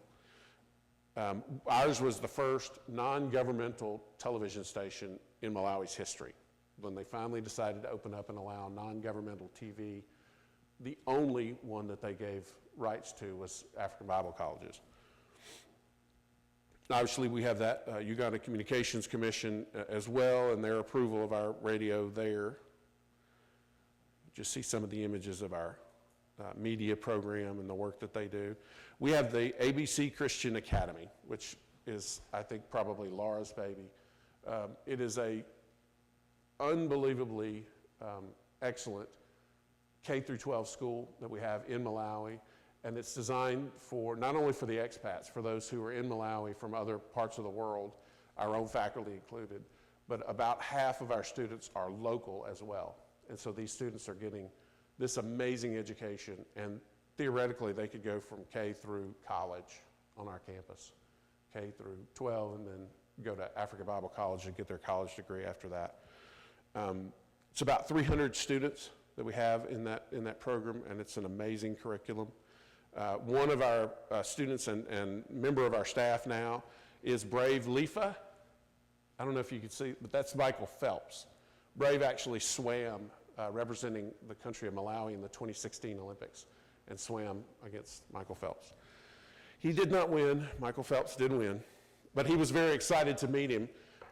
S2: Ours was the first non-governmental television station in Malawi's history. When they finally decided to open up and allow non-governmental TV, the only one that they gave rights to was African Bible Colleges. Obviously, we have that Uganda Communications Commission as well, and their approval of our radio there. Just see some of the images of our media program and the work that they do. We have the ABC Christian Academy, which is, I think, probably Laura's baby. It is a unbelievably excellent K through 12 school that we have in Malawi, and it's designed for not only for the expats, for those who are in Malawi from other parts of the world, our own faculty included, but about half of our students are local as well. And so these students are getting this amazing education, and theoretically they could go from K through college on our campus, K through 12, and then go to African Bible College and get their college degree after that. It's about 300 students that we have in that program, and it's an amazing curriculum. One of our students and member of our staff now is Brave Lifa. I don't know if you can see, but that's Michael Phelps. Brave actually swam representing the country of Malawi in the 2016 Olympics and swam against Michael Phelps. He did not win. Michael Phelps did win, but he was very excited to meet him.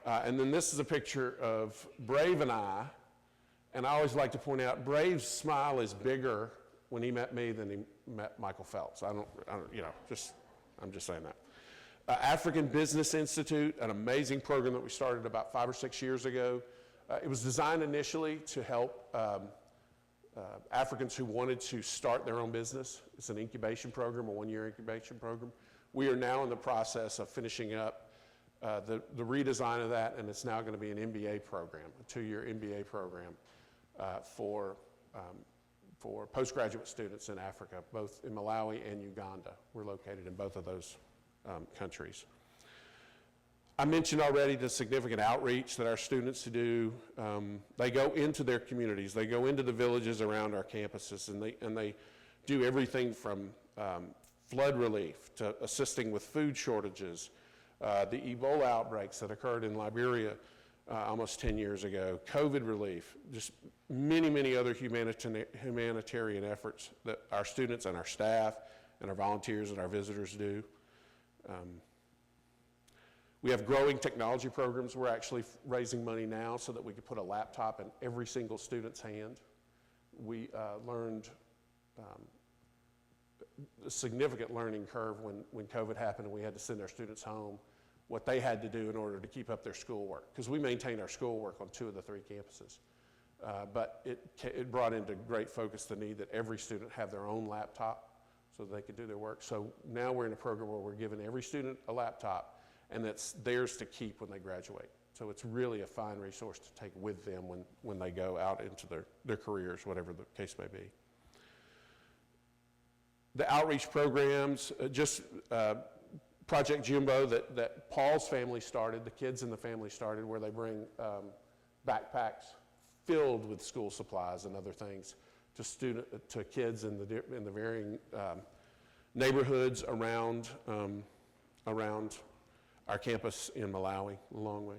S2: And then this is a picture of Brave and I always like to point out, Brave's smile is bigger when he met me than he met Michael Phelps. I'm just saying that. African Business Institute, an amazing program that we started about 5 or 6 years ago. It was designed initially to help Africans who wanted to start their own business. It's an incubation program, a 1-year incubation program. We are now in the process of finishing up the redesign of that, and it's now going to be an MBA program, a 2-year MBA program for postgraduate students in Africa, both in Malawi and Uganda. We're located in both of those countries. I mentioned already the significant outreach that our students do. They go into their communities, they go into the villages around our campuses, and they do everything from flood relief to assisting with food shortages, the Ebola outbreaks that occurred in Liberia almost 10 years ago, COVID relief, just many, many other humanitarian efforts that our students and our staff and our volunteers and our visitors do. We have growing technology programs. We're actually raising money now so that we could put a laptop in every single student's hand. We learned a significant learning curve when COVID happened and we had to send our students home, what they had to do in order to keep up their schoolwork, because we maintain our schoolwork on 2 of the 3 campuses. But it brought into great focus the need that every student have their own laptop so that they could do their work. So now we're in a program where we're giving every student a laptop, and that's theirs to keep when they graduate. So it's really a fine resource to take with them when they go out into their careers, whatever the case may be. The outreach programs, Project Jumbo that Paul's family started, the kids in the family started, where they bring backpacks filled with school supplies and other things to kids in the varying neighborhoods around our campus in Malawi, a long way.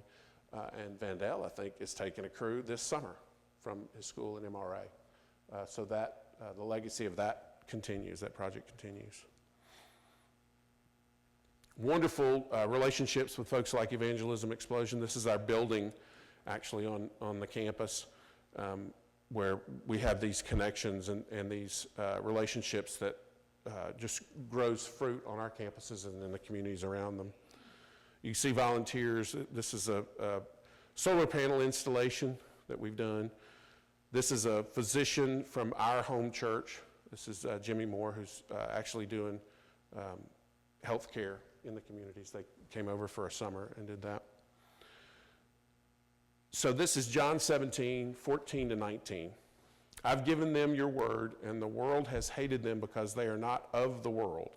S2: And Vandell, I think, is taking a crew this summer from his school in MRA. So that the legacy of that continues, that project continues. Wonderful relationships with folks like Evangelism Explosion. This is our building actually on the campus where we have these connections and these relationships that just grows fruit on our campuses and in the communities around them. You see volunteers. This is a solar panel installation that we've done. This is a physician from our home church. This is Jimmy Moore, who's actually doing health care in the communities. They came over for a summer and did that. So this is John 17, 14 to 19. I've given them your word, and the world has hated them because they are not of the world,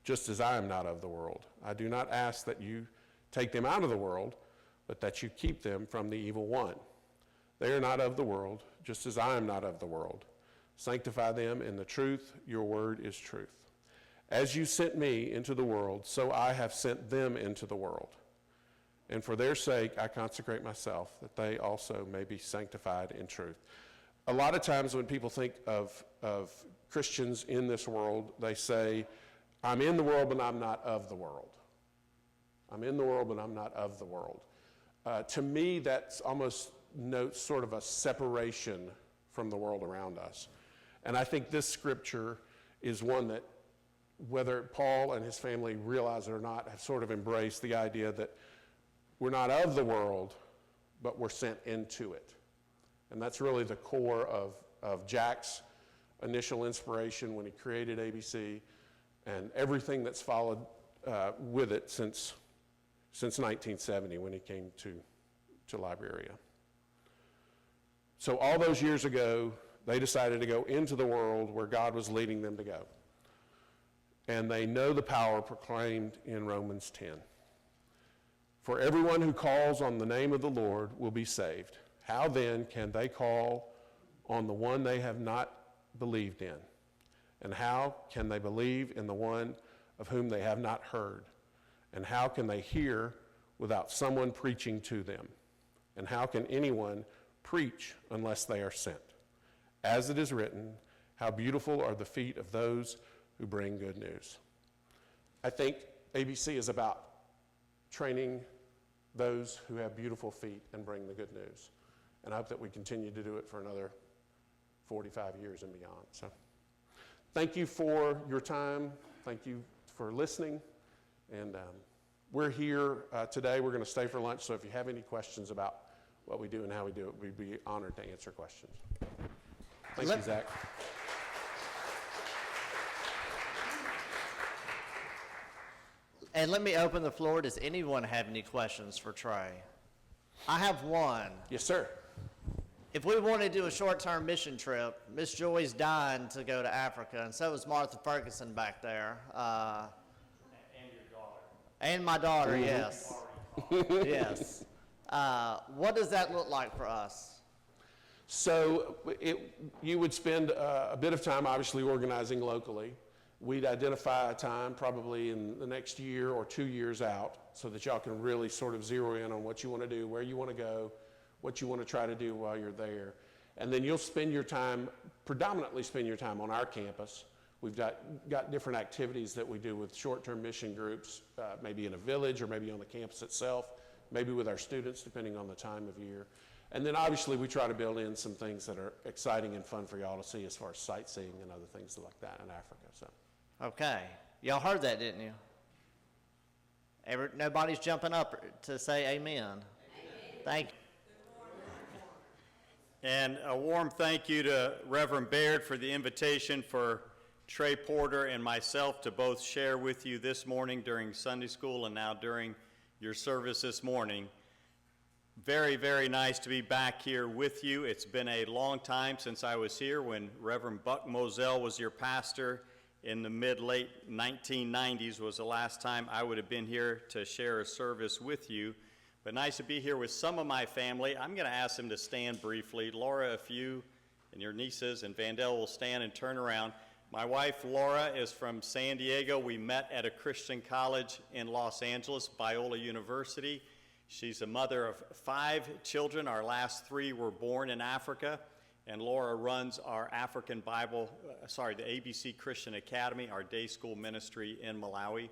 S2: just as I am not of the world. I do not ask that you take them out of the world, but that you keep them from the evil one. They are not of the world, just as I am not of the world. Sanctify them in the truth. Your word is truth. As you sent me into the world, so I have sent them into the world. And for their sake, I consecrate myself, that they also may be sanctified in truth. A lot of times when people think of Christians in this world, they say, I'm in the world, but I'm not of the world. I'm in the world, but I'm not of the world. To me, that's almost notes sort of a separation from the world around us. And I think this scripture is one that, whether Paul and his family realize it or not, have sort of embraced the idea that we're not of the world, but we're sent into it. And that's really the core of Jack's initial inspiration when he created ABC, and everything that's followed with it since 1970 when he came to Liberia. So all those years ago, they decided to go into the world where God was leading them to go. And they know the power proclaimed in Romans 10. For everyone who calls on the name of the Lord will be saved. How then can they call on the one they have not believed in? And how can they believe in the one of whom they have not heard? And how can they hear without someone preaching to them? And how can anyone preach unless they are sent? As it is written, how beautiful are the feet of those who bring good news. I think ABC is about training those who have beautiful feet and bring the good news. And I hope that we continue to do it for another 45 years and beyond. So thank you for your time. Thank you for listening. And we're here today. We're going to stay for lunch. So if you have any questions about what we do and how we do it, we'd be honored to answer questions. Thank you, Zach.
S1: And let me open the floor. Does anyone have any questions for Trey? I have one.
S2: Yes, sir.
S1: If we want to do a short-term mission trip, Miss Joy's dying to go to Africa, and so is Martha Ferguson back there. And your daughter. And my daughter,
S2: Mm-hmm.
S1: yes. Yes. What does that look like for us?
S2: So you would spend a bit of time, obviously, organizing locally. We'd identify a time probably in the next year or 2 years out so that y'all can really sort of zero in on what you want to do, where you want to go, what you want to try to do while you're there. And then you'll spend your time, predominantly spend your time on our campus. We've got different activities that we do with short-term mission groups, maybe in a village or maybe on the campus itself, maybe with our students, depending on the time of year. And then obviously we try to build in some things that are exciting and fun for y'all to see as far as sightseeing and other things like that in Africa. So.
S1: Okay. Y'all heard that, didn't you? Nobody's jumping up to say amen. Amen. Thank you.
S4: And a warm thank you to Reverend Baird for the invitation for Trey Porter and myself to both share with you this morning during Sunday school and now during your service this morning. Very, very nice to be back here with you. It's been a long time since I was here when Reverend Buck Moselle was your pastor in the mid-late 1990s was the last time I would have been here to share a service with you. But nice to be here with some of my family. I'm going to ask them to stand briefly. Laura, if you and your nieces and Vandell will stand and turn around. My wife, Laura, is from San Diego. We met at a Christian college in Los Angeles, Biola University. She's a mother of 5 children. Our last 3 were born in Africa. And Laura runs our African the ABC Christian Academy, our day school ministry in Malawi.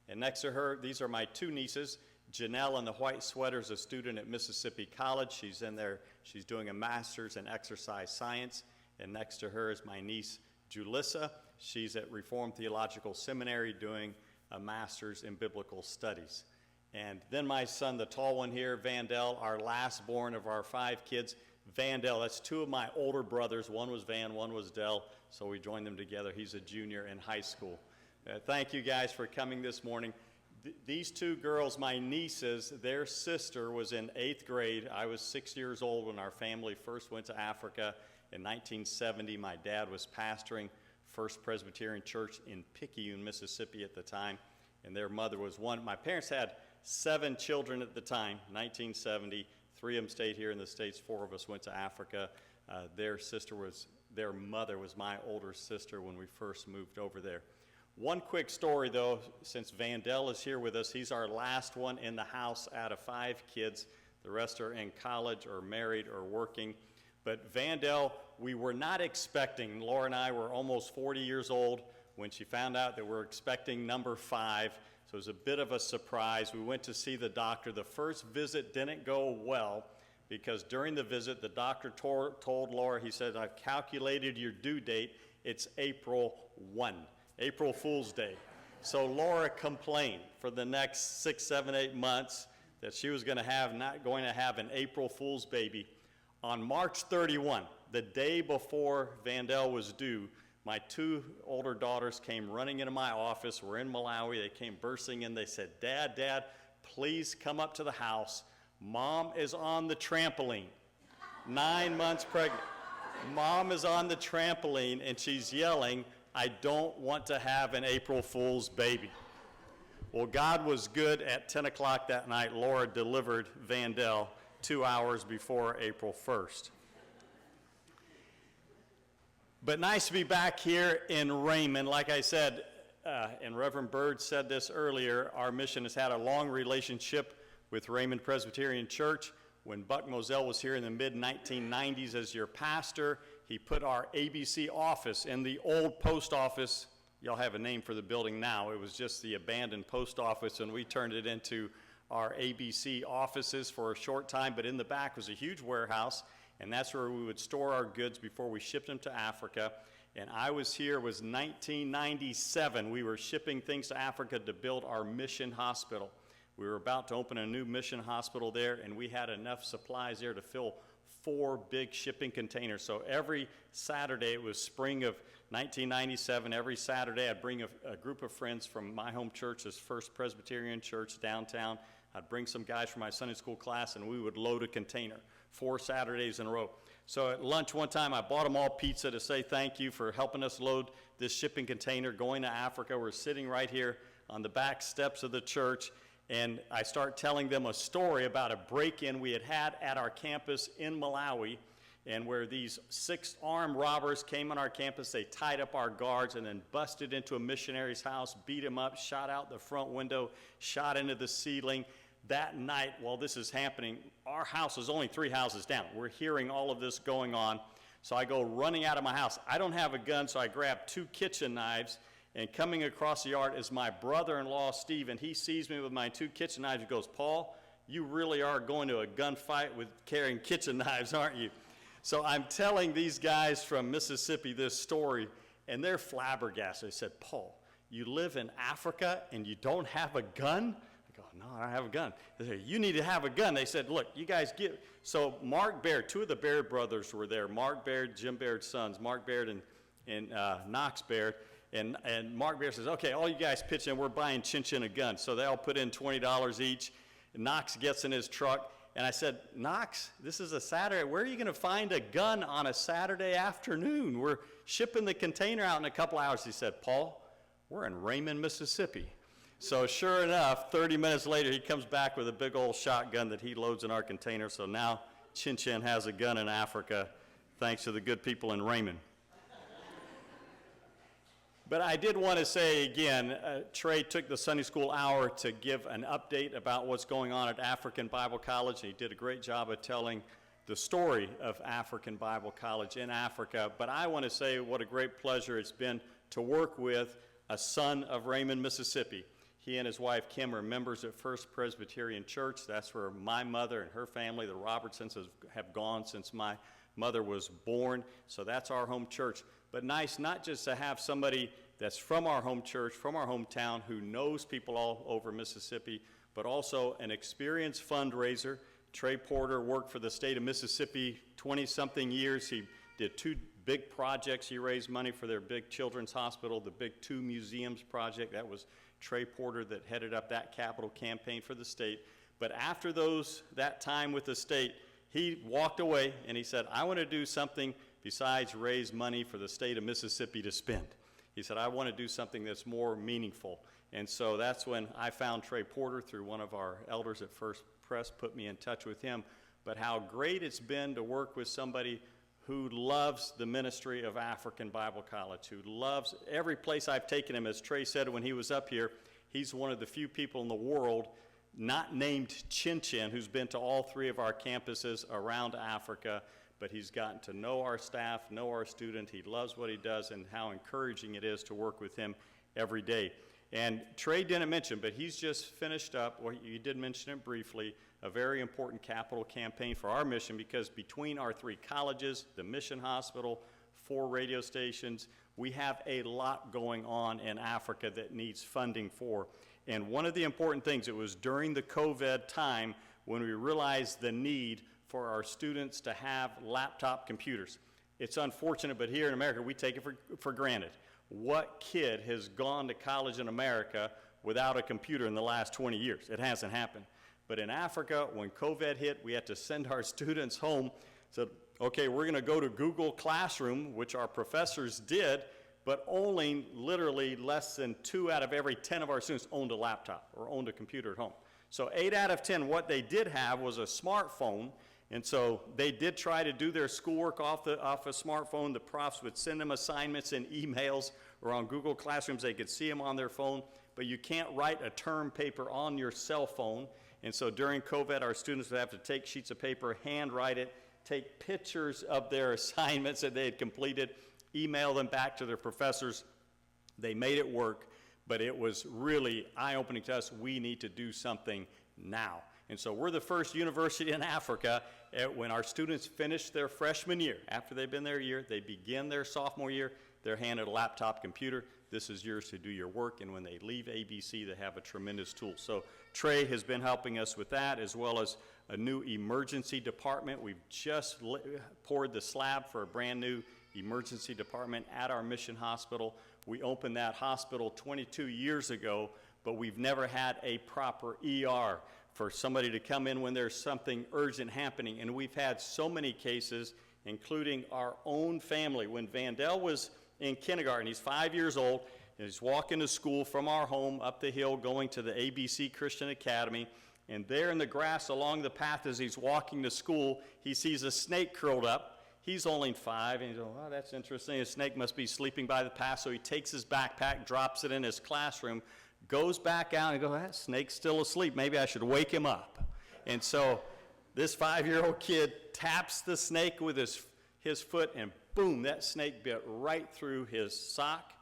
S4: And next to her, these are my 2 nieces. Janelle in the white sweater is a student at Mississippi College. She's in there, she's doing a master's in exercise science. And next to her is my niece, Julissa. She's at Reformed Theological Seminary doing a master's in biblical studies. And then my son, the tall one here, Vandell, our last born of our 5 kids. Vandell. That's two of my older brothers. One was Van, one was Dell, so we joined them together. He's a junior in high school. Thank you guys for coming this morning. These two girls, my nieces, their sister was in 8th grade. I was 6 years old when our family first went to Africa in 1970. My dad was pastoring First Presbyterian Church in Picayune, Mississippi at the time, and their mother was one. My parents had 7 children at the time, 1970. 3 of them stayed here in the States. 4 of us went to Africa. Their mother was my older sister when we first moved over there. One quick story, though, since Vandell is here with us. He's our last one in the house out of 5 kids. The rest are in college or married or working. But Vandell, we were not expecting. Laura and I were almost 40 years old when she found out that we're expecting number 5. So it was a bit of a surprise. We went to see the doctor. The first visit didn't go well because during the visit, the doctor told Laura, he said, I've calculated your due date. It's April 1. April Fool's Day. So Laura complained for the next 6, 7, 8 months that she was not going to have an April Fool's baby. On March 31, the day before Vandell was due, my 2 older daughters came running into my office. We're in Malawi. They came bursting in. They said, Dad, please come up to the house. Mom is on the trampoline, 9 months pregnant. Mom is on the trampoline, and she's yelling, I don't want to have an April Fool's baby. Well, God was good. At 10 o'clock that night, Laura delivered Vandell 2 hours before April 1st. But nice to be back here in Raymond. Like I said, and Reverend Bird said this earlier, our mission has had a long relationship with Raymond Presbyterian Church. When Buck Moselle was here in the mid-1990s as your pastor, he put our ABC office in the old post office. Y'all have a name for the building now. It was just the abandoned post office, and we turned it into our ABC offices for a short time. But in the back was a huge warehouse, and that's where we would store our goods before we shipped them to Africa. And I was here, it was 1997. We were shipping things to Africa to build our mission hospital. We were about to open a new mission hospital there, and we had enough supplies there to fill 4 big shipping containers. So every Saturday, it was spring of 1997, every Saturday I'd bring a group of friends from my home church, this First Presbyterian Church downtown. I'd bring some guys from my Sunday school class, and we would load a container 4 Saturdays in a row. So at lunch one time, I bought them all pizza to say thank you for helping us load this shipping container going to Africa. We're sitting right here on the back steps of the church, and I start telling them a story about a break-in we had at our campus in Malawi, and where these 6 armed robbers came on our campus. They tied up our guards and then busted into a missionary's house, beat him up, shot out the front window, shot into the ceiling. That night, while this is happening, our house is only 3 houses down. We're hearing all of this going on. So I go running out of my house. I don't have a gun, so I grab 2 kitchen knives. And coming across the yard is my brother-in-law, Steve, and he sees me with my 2 kitchen knives. He goes, Paul, you really are going to a gunfight with carrying kitchen knives, aren't you? So I'm telling these guys from Mississippi this story, and they're flabbergasted. They said, Paul, you live in Africa and you don't have a gun? I go, no, I don't have a gun. They said, you need to have a gun. They said, look, you guys get. So Mark Baird, 2 of the Baird brothers were there. Mark Baird, Jim Baird's sons, Mark Baird and Knox Baird. And Mark Baird says, okay, all you guys pitch in, we're buying Chinches a gun. So they all put in $20 each. Knox gets in his truck. And I said, Knox, this is a Saturday. Where are you going to find a gun on a Saturday afternoon? We're shipping the container out in a couple hours. He said, Paul, we're in Raymond, Mississippi. So sure enough, 30 minutes later, he comes back with a big old shotgun that he loads in our container. So now Chinches has a gun in Africa, thanks to the good people in Raymond. But I did want to say again, Trey took the Sunday school hour to give an update about what's going on at African Bible College. He did a great job of telling the story of African Bible College in Africa. But I want to say what a great pleasure it's been to work with a son of Raymond, Mississippi. He and his wife Kim are members at First Presbyterian Church. That's where my mother and her family, the Robertsons, have gone since my mother was born. So that's our home church. But nice not just to have somebody that's from our home church, from our hometown, who knows people all over Mississippi, but also an experienced fundraiser. Trey Porter worked for the state of Mississippi 20-something years. He did 2 big projects. He raised money for their big children's hospital, the Big 2 Museums project. That was Trey Porter that headed up that capital campaign for the state. But after that time with the state, he walked away and he said, I want to do something besides raise money for the state of Mississippi to spend. He said, I want to do something that's more meaningful. And so that's when I found Trey Porter through one of our elders at First Press, put me in touch with him. But how great it's been to work with somebody who loves the ministry of African Bible College, who loves every place I've taken him. As Trey said when he was up here, he's one of the few people in the world not named Chinches who's been to all 3 of our campuses around Africa, but he's gotten to know our staff, know our student. He loves what he does and how encouraging it is to work with him every day. And Trey didn't mention, but he's just finished up, or you did mention it briefly, a very important capital campaign for our mission, because between our 3 colleges, the mission hospital, 4 radio stations, we have a lot going on in Africa that needs funding for. And one of the important things, it was during the COVID time when we realized the need for our students to have laptop computers. It's unfortunate, but here in America, we take it for granted. What kid has gone to college in America without a computer in the last 20 years? It hasn't happened. But in Africa, when COVID hit, we had to send our students home. Said, okay, we're going to go to Google Classroom, which our professors did, but only literally less than 2 out of every 10 of our students owned a laptop or owned a computer at home. So 8 out of 10, what they did have was a smartphone. And so they did try to do their schoolwork off a smartphone. The profs would send them assignments in emails or on Google Classrooms. They could see them on their phone, but you can't write a term paper on your cell phone. And so during COVID, our students would have to take sheets of paper, handwrite it, take pictures of their assignments that they had completed, email them back to their professors. They made it work, but it was really eye-opening to us. We need to do something now. And so we're the first university in Africa when our students finish their freshman year. After they've been there a year, they begin their sophomore year, they're handed a laptop computer. This is yours to do your work, and when they leave ABC, they have a tremendous tool. So Trey has been helping us with that, as well as a new emergency department. We've just poured the slab for a brand new emergency department at our mission hospital. We opened that hospital 22 years ago, but we've never had a proper ER for somebody to come in when there's something urgent happening. And we've had so many cases, including our own family. When Vandell was in kindergarten, he's 5 years old, and he's walking to school from our home up the hill going to the ABC Christian Academy. And there in the grass along the path as he's walking to school, he sees a snake curled up. He's only 5, and he's going, oh, that's interesting. A snake must be sleeping by the path. So he takes his backpack, drops it in his classroom, goes back out and goes, that snake's still asleep. Maybe I should wake him up. And so this 5-year-old kid taps the snake with his foot, and boom, that snake bit right through his sock.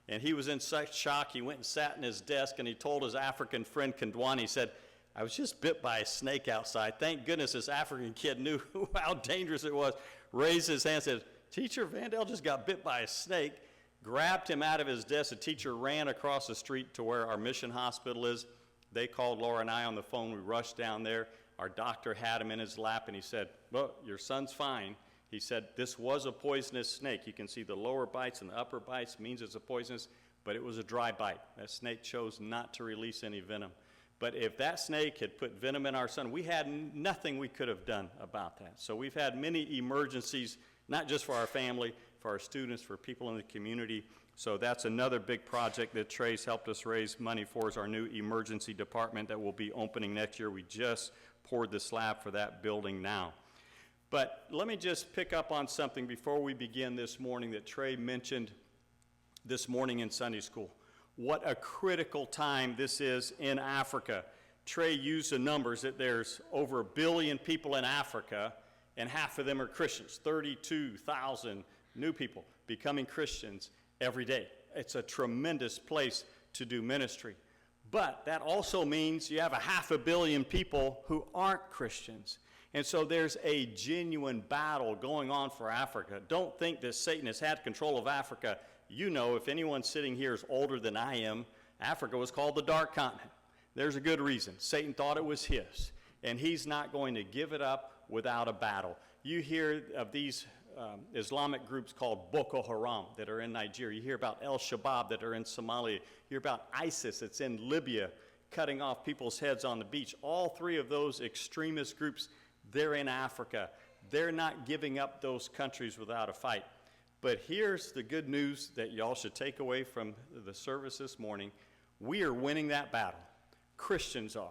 S4: And he was in such shock, he went and sat in his desk, and he told his African friend, Kandwani, he said, I was just bit by a snake outside. Thank goodness this African kid knew how dangerous it was. Raised his hand and said, Teacher, Vandell just got bit by a snake. Grabbed him out of his desk. The teacher ran across the street to where our mission hospital is. They called Laura and I on the phone. We rushed down there. Our doctor had him in his lap, and he said, well, your son's fine. He said, this was a poisonous snake. You can see the lower bites and the upper bites means it's a poisonous, but it was a dry bite. That snake chose not to release any venom. But if that snake had put venom in our son, we had nothing we could have done about that. So we've had many emergencies, not just for our family, for our students, for people in the community. So that's another big project that Trey's helped us raise money for, is our new emergency department that will be opening next year. We just poured the slab for that building now. But let me just pick up on something before we begin this morning that Trey mentioned this morning in Sunday school. What a critical time this is in Africa. Trey used the numbers that there's over 1 billion people in Africa, and half of them are Christians, 32,000 new people becoming Christians every day. It's a tremendous place to do ministry. But that also means you have 500 million people who aren't Christians. And so there's a genuine battle going on for Africa. Don't think that Satan has had control of Africa. You know, if anyone sitting here is older than I am, Africa was called the Dark Continent. There's a good reason. Satan thought it was his. and he's not going to give it up without a battle. You hear of these Islamic groups called Boko Haram that are in Nigeria. You hear about El-Shabaab that are in Somalia. You hear about ISIS that's in Libya, cutting off people's heads on the beach. All three of those extremist groups, they're in Africa. They're not giving up those countries without a fight. But here's the good news that y'all should take away from the service this morning. We are winning that battle. Christians are.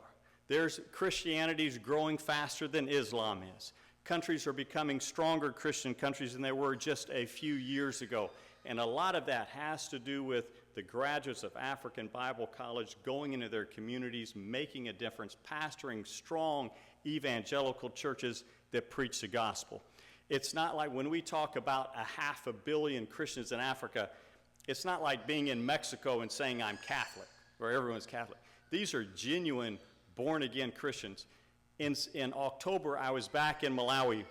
S4: Christianity's growing faster than Islam is. Countries are becoming stronger Christian countries than they were just a few years ago. And a lot of that has to do with the graduates of African Bible College going into their communities, making a difference, pastoring strong evangelical churches that preach the gospel. It's not like when we talk about 500 million Christians in Africa, it's not like being in Mexico and saying I'm Catholic, or everyone's Catholic. These are genuine born-again Christians. In October, I was back in Malawi,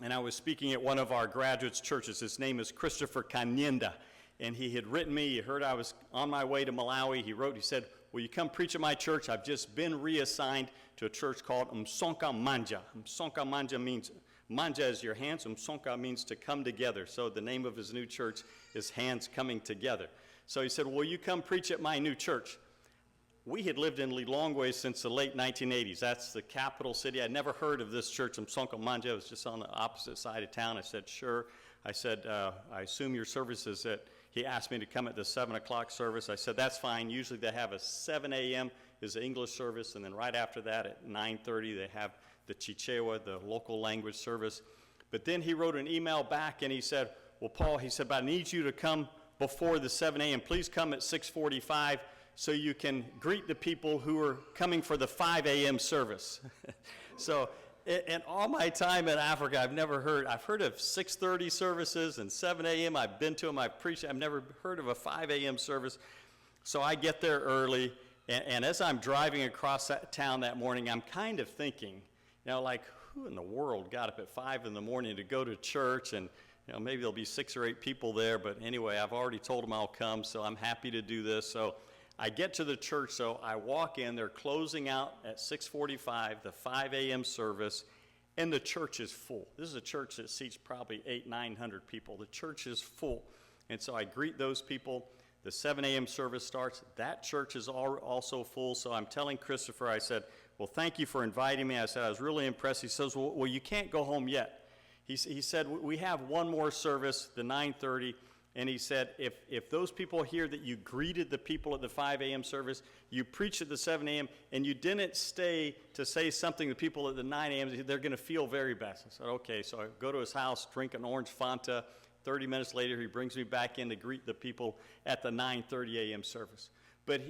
S4: and I was speaking at one of our graduates' churches. His name is Christopher Kanyenda, and he had written me. He heard I was on my way to Malawi. He said, will you come preach at my church? I've just been reassigned to a church called Msonka Manja. Msonka Manja means, Manja is your hands, Msonka means to come together. So the name of his new church is Hands Coming Together. So he said, will you come preach at my new church? We had lived in Lilongwe since the late 1980s. That's the capital city. I'd never heard of this church, Msonka Manja. It was just on the opposite side of town. I said, sure. I said, I assume your service is at, he asked me to come at the 7 o'clock service. I said, that's fine. Usually they have a 7 a.m. is the English service, and then right after that at 9:30 they have the Chichewa, the local language service. But then he wrote an email back and he said, well, Paul, he said, but I need you to come before the 7 a.m. Please come at 6:45 so you can greet the people who are coming for the 5 a.m. service. So in all my time in Africa, I've heard of 6:30 services and 7 a.m. I've been to them, I've preached, I've never heard of a 5 a.m. service. So I get there early, and as I'm driving across that town that morning, I'm kind of thinking, like, who in the world got up at 5 in the morning to go to church? And maybe there'll be 6 or 8 people there, but anyway, I've already told them I'll come, so I'm happy to do this. So I get to the church, so I walk in, they're closing out at 6:45, the 5 a.m. service, and the church is full. This is a church that seats probably 800-900 people. The church is full. And so I greet those people. The 7 a.m. service starts. That church is also full, so I'm telling Christopher, I said, well, thank you for inviting me. I said, I was really impressed. He says, well, you can't go home yet. He said, we have one more service, the 9:30, and he said, if those people hear that you greeted the people at the 5 a.m. service, you preached at the 7 a.m., and you didn't stay to say something to people at the 9 a.m., they're going to feel very bad. So I said, okay. So I go to his house, drink an orange Fanta. 30 minutes later, he brings me back in to greet the people at the 9:30 a.m. service. But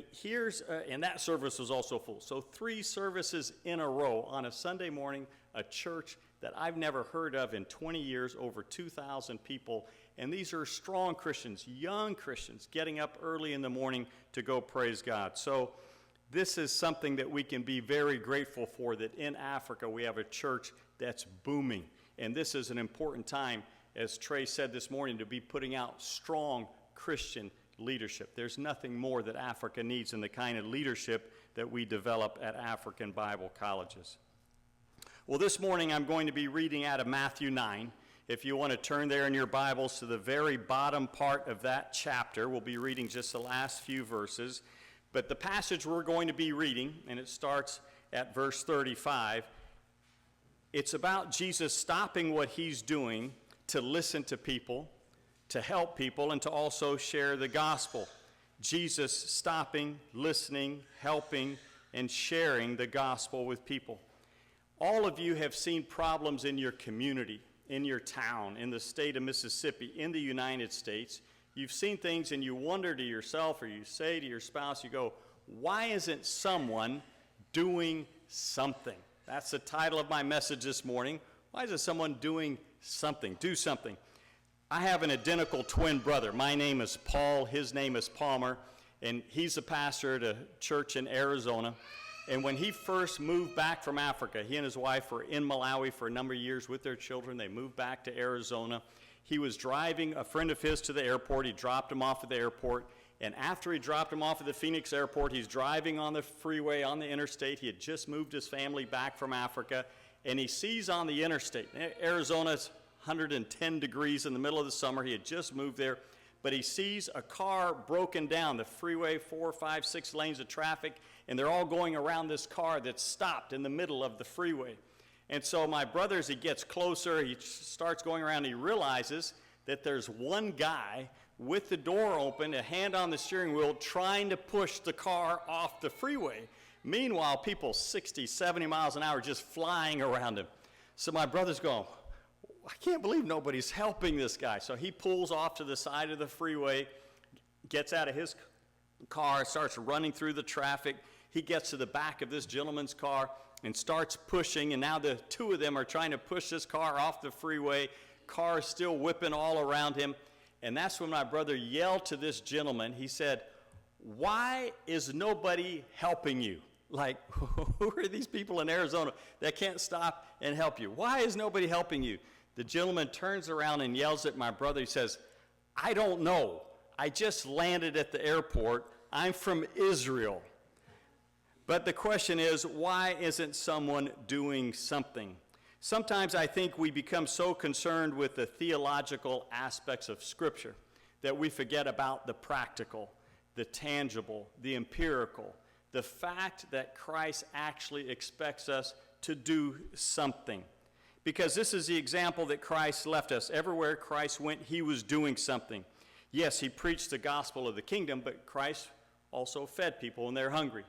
S4: and that service was also full. So 3 services in a row on a Sunday morning, a church that I've never heard of in 20 years, over 2,000 people. And these are strong Christians, young Christians, getting up early in the morning to go praise God. So this is something that we can be very grateful for, that in Africa we have a church that's booming. And this is an important time, as Trey said this morning, to be putting out strong Christian leadership. There's nothing more that Africa needs than the kind of leadership that we develop at African Bible colleges. Well, this morning I'm going to be reading out of Matthew 9. If you want to turn there in your Bibles to the very bottom part of that chapter, we'll be reading just the last few verses. But the passage we're going to be reading, and it starts at verse 35, it's about Jesus stopping what he's doing to listen to people, to help people, and to also share the gospel. Jesus stopping, listening, helping, and sharing the gospel with people. All of you have seen problems in your community, in your town, in the state of Mississippi, in the United States. You've seen things and you wonder to yourself, or you say to your spouse, you go, why isn't someone doing something? That's the title of my message this morning. Why isn't someone doing something? Do something. I have an identical twin brother. My name is Paul, his name is Palmer, and he's a pastor at a church in Arizona. And when he first moved back from Africa, he and his wife were in Malawi for a number of years with their children. They moved back to Arizona. He was driving a friend of his to the airport. He dropped him off at the airport, And after he dropped him off at the Phoenix airport, he's driving on the freeway on the interstate. He had just moved his family back from Africa, and he sees on the interstate, Arizona's 110 degrees in the middle of the summer. He had just moved there, but he sees a car broken down, the freeway, 4, 5, 6 lanes of traffic, and they're all going around this car that's stopped in the middle of the freeway. And so my brother, as he gets closer, he starts going around, and he realizes that there's one guy with the door open, a hand on the steering wheel, trying to push the car off the freeway. Meanwhile, people 60, 70 miles an hour just flying around him. So my brother's going, I can't believe nobody's helping this guy. So he pulls off to the side of the freeway, gets out of his car, starts running through the traffic. He gets to the back of this gentleman's car and starts pushing, and now the two of them are trying to push this car off the freeway. Car is still whipping all around him. And that's when my brother yelled to this gentleman. He said, why is nobody helping you? Like, who are these people in Arizona that can't stop and help you? Why is nobody helping you? The gentleman turns around and yells at my brother. He says, I don't know. I just landed at the airport. I'm from Israel. But the question is, why isn't someone doing something? Sometimes I think we become so concerned with the theological aspects of Scripture that we forget about the practical, the tangible, the empirical, the fact that Christ actually expects us to do something. Because this is the example that Christ left us. Everywhere Christ went, he was doing something. Yes, he preached the gospel of the kingdom, but Christ also fed people when they're hungry.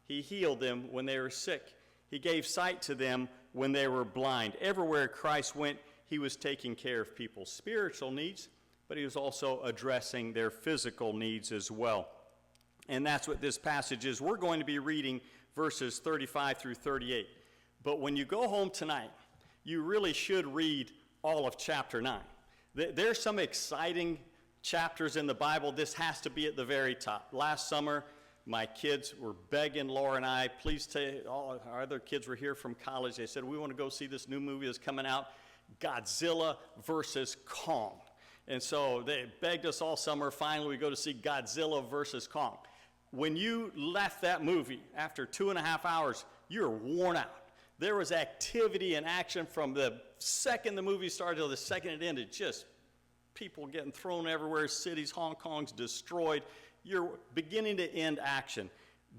S4: He healed them when they were sick. He gave sight to them when they were blind. Everywhere Christ went, he was taking care of people's spiritual needs, but he was also addressing their physical needs as well. And that's what this passage is. We're going to be reading verses 35 through 38. But when you go home tonight, you really should read all of chapter 9. There's some exciting chapters in the Bible. This has to be at the very top. Last summer, my kids were begging Laura and I, please take, all our other kids were here from college. They said, we want to go see this new movie that's coming out, Godzilla versus Kong. And so they begged us all summer. Finally, we go to see Godzilla versus Kong. When you left that movie after 2.5 hours, you're worn out. There was activity and action from the second the movie started till the second it ended. Just people getting thrown everywhere, cities, Hong Kong's destroyed. You're beginning to end action.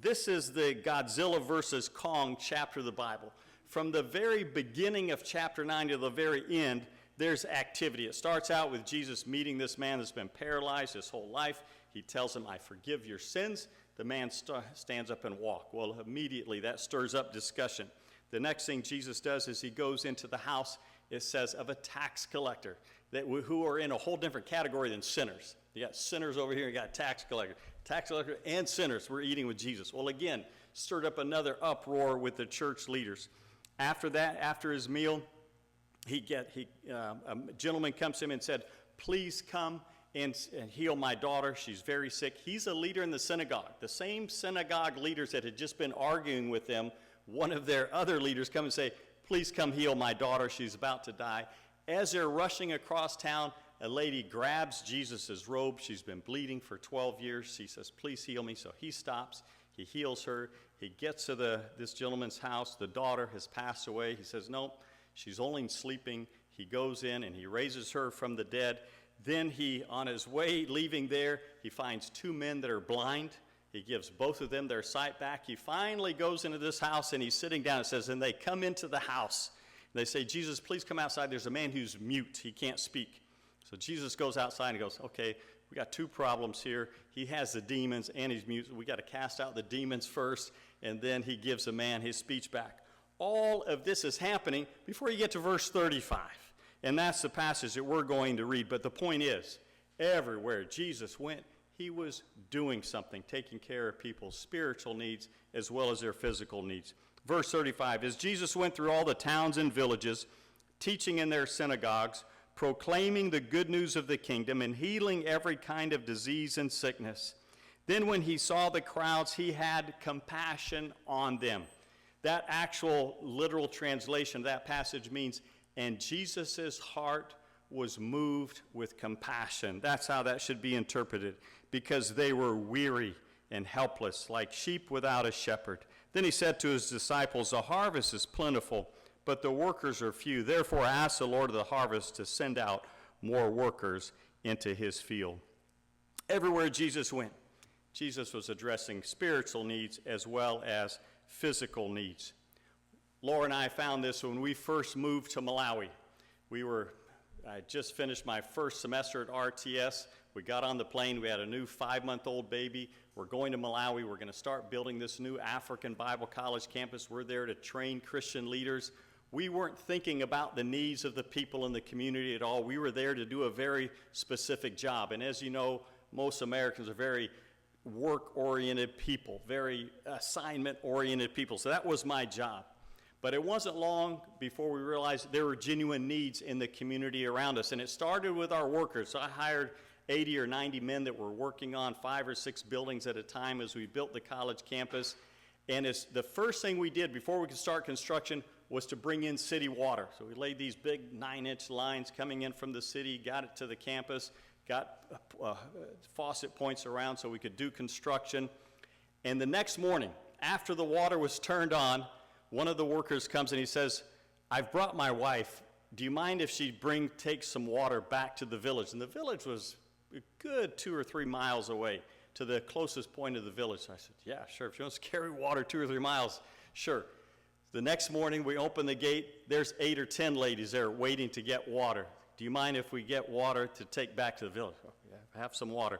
S4: This is the Godzilla versus Kong chapter of the Bible. From the very beginning of chapter 9 to the very end, there's activity. It starts out with Jesus meeting this man that's been paralyzed his whole life. He tells him, I forgive your sins. The man stands up and walks. Well, immediately that stirs up discussion. The next thing Jesus does is he goes into the house, it says, of a tax collector who are in a whole different category than sinners. You got sinners over here, you got tax collector. Tax collector and sinners were eating with Jesus. Well, again, stirred up another uproar with the church leaders. After that, after his meal, a gentleman comes to him and said, please come and heal my daughter. She's very sick. He's a leader in the synagogue. The same synagogue leaders that had just been arguing with them, one of their other leaders come and say, please come heal my daughter. She's about to die. As they're rushing across town, a lady grabs Jesus' robe. She's been bleeding for 12 years. She says, please heal me. So he stops. He heals her. He gets to this gentleman's house. The daughter has passed away. He says, no, she's only sleeping. He goes in and he raises her from the dead. Then he, on his way leaving there, he finds 2 men that are blind. He gives both of them their sight back. He finally goes into this house and he's sitting down. It says, and they come into the house. They say, Jesus, please come outside. There's a man who's mute. He can't speak. So Jesus goes outside and goes, okay, we got 2 problems here. He has the demons and he's mute. We got to cast out the demons first, and then he gives the man his speech back. All of this is happening before you get to verse 35. And that's the passage that we're going to read. But the point is, everywhere Jesus went, he was doing something, taking care of people's spiritual needs as well as their physical needs. Verse 35, as Jesus went through all the towns and villages, teaching in their synagogues, proclaiming the good news of the kingdom and healing every kind of disease and sickness. Then when he saw the crowds, he had compassion on them. That actual literal translation of that passage means, and Jesus' heart was moved with compassion. That's how that should be interpreted, because they were weary and helpless, like sheep without a shepherd. Then he said to his disciples, the harvest is plentiful, but the workers are few. Therefore ask the Lord of the harvest to send out more workers into his field. Everywhere Jesus went, Jesus was addressing spiritual needs as well as physical needs. Laura and I found this when we first moved to Malawi. I just finished my first semester at RTS. We got on the plane. We had a new 5-month-old baby. We're going to Malawi. We're going to start building this new African Bible College campus. We're there to train Christian leaders. We weren't thinking about the needs of the people in the community at all. We were there to do a very specific job. And as you know, most Americans are very work-oriented people, very assignment-oriented people. So that was my job. But it wasn't long before we realized there were genuine needs in the community around us. And it started with our workers. So I hired 80 or 90 men that were working on 5 or 6 buildings at a time as we built the college campus. And the first thing we did before we could start construction was to bring in city water. So we laid these big 9-inch lines coming in from the city, got it to the campus, got faucet points around so we could do construction. And the next morning, after the water was turned on, one of the workers comes and he says, I've brought my wife. Do you mind if she takes some water back to the village? And the village was a good 2 or 3 miles away to the closest point of the village. I said, yeah, sure. If she wants to carry water 2 or 3 miles, sure. The next morning we open the gate. There's 8 or 10 ladies there waiting to get water. Do you mind if we get water to take back to the village? Oh, yeah, have some water.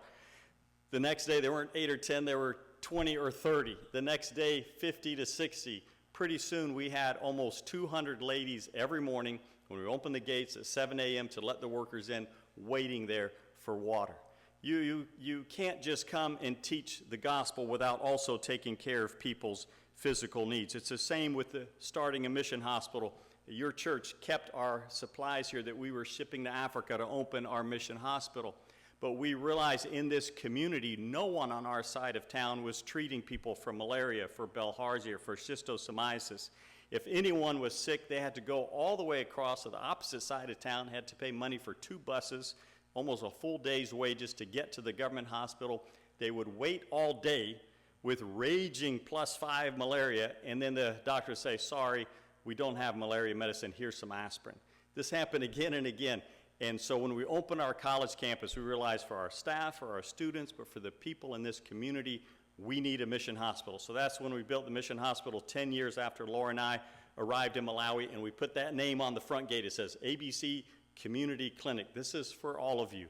S4: The next day there weren't 8 or 10, there were 20 or 30. The next day, 50 to 60. Pretty soon we had almost 200 ladies every morning when we opened the gates at 7 a.m. to let the workers in, waiting there for water. You can't just come and teach the gospel without also taking care of people's physical needs. It's the same with starting a mission hospital. Your church kept our supplies here that we were shipping to Africa to open our mission hospital. But we realized in this community, no one on our side of town was treating people for malaria, for bilharzia, for schistosomiasis. If anyone was sick, they had to go all the way across to the opposite side of town, had to pay money for 2 buses, almost a full day's wages to get to the government hospital. They would wait all day with raging +5 malaria, and then the doctor would say, sorry, we don't have malaria medicine, here's some aspirin. This happened again and again. And so when we opened our college campus, we realized for our staff, for our students, but for the people in this community, we need a mission hospital. So that's when we built the mission hospital 10 years after Laura and I arrived in Malawi, and we put that name on the front gate. It says ABC Community Clinic. This is for all of you.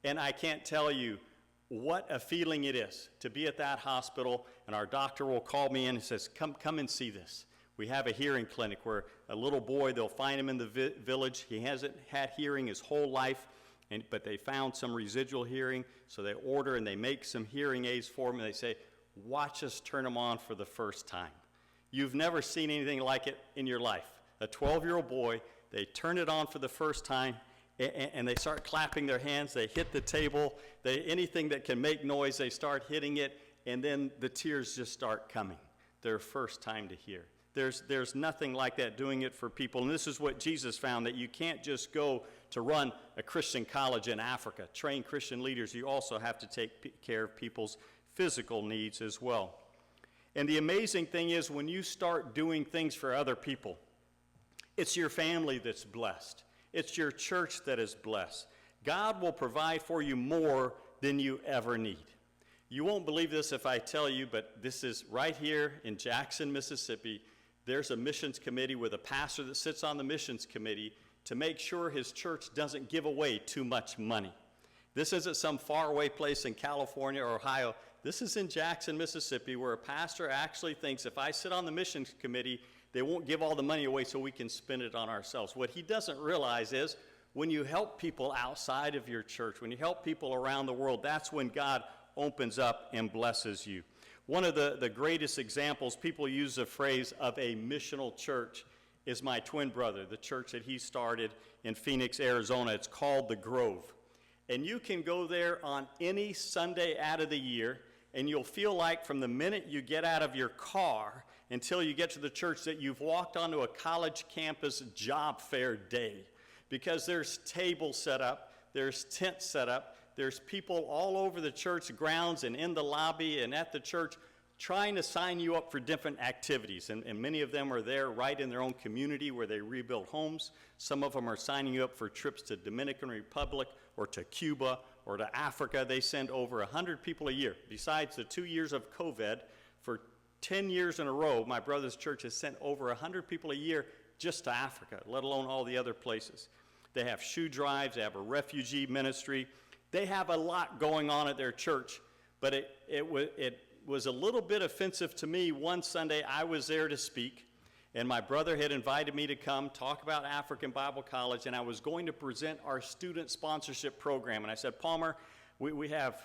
S4: And I can't tell you what a feeling it is to be at that hospital, and our doctor will call me in and says, come and see this. We have a hearing clinic where a little boy, they'll find him in the village. He hasn't had hearing his whole life, but they found some residual hearing, so they order and they make some hearing aids for him, and they say, watch us turn them on for the first time. You've never seen anything like it in your life. A 12-year-old boy, they turn it on for the first time, and they start clapping their hands. They hit the table. Anything that can make noise, they start hitting it, and then the tears just start coming. Their first time to hear. There's nothing like that, doing it for people. And this is what Jesus found, that you can't just go to run a Christian college in Africa, train Christian leaders. You also have to take care of people's physical needs as well. And the amazing thing is, when you start doing things for other people, it's your family that's blessed. It's your church that is blessed. God will provide for you more than you ever need. You won't believe this if I tell you, but this is right here in Jackson, Mississippi. There's a missions committee with a pastor that sits on the missions committee to make sure his church doesn't give away too much money. This isn't some faraway place in California or Ohio. This is in Jackson, Mississippi, where a pastor actually thinks, if I sit on the missions committee, they won't give all the money away so we can spend it on ourselves. What he doesn't realize is, when you help people outside of your church, when you help people around the world, that's when God opens up and blesses you. One of the greatest examples, people use the phrase of a missional church, is my twin brother, the church that he started in Phoenix, Arizona. It's called The Grove. And you can go there on any Sunday out of the year, and you'll feel like from the minute you get out of your car until you get to the church that you've walked onto a college campus job fair day. because there's tables set up, there's tents set up, there's people all over the church grounds and in the lobby and at the church trying to sign you up for different activities. And many of them are there right in their own community where they rebuild homes. Some of them are signing you up for trips to Dominican Republic or to Cuba or to Africa. They send over 100 people a year. Besides the 2 years of COVID, for 10 years in a row, my brother's church has sent over 100 people a year just to Africa, let alone all the other places. They have shoe drives, they have a refugee ministry. They have a lot going on at their church, but it was a little bit offensive to me. One Sunday I was there to speak, and my brother had invited me to come talk about African Bible College, and I was going to present our student sponsorship program. And I said, Palmer, we have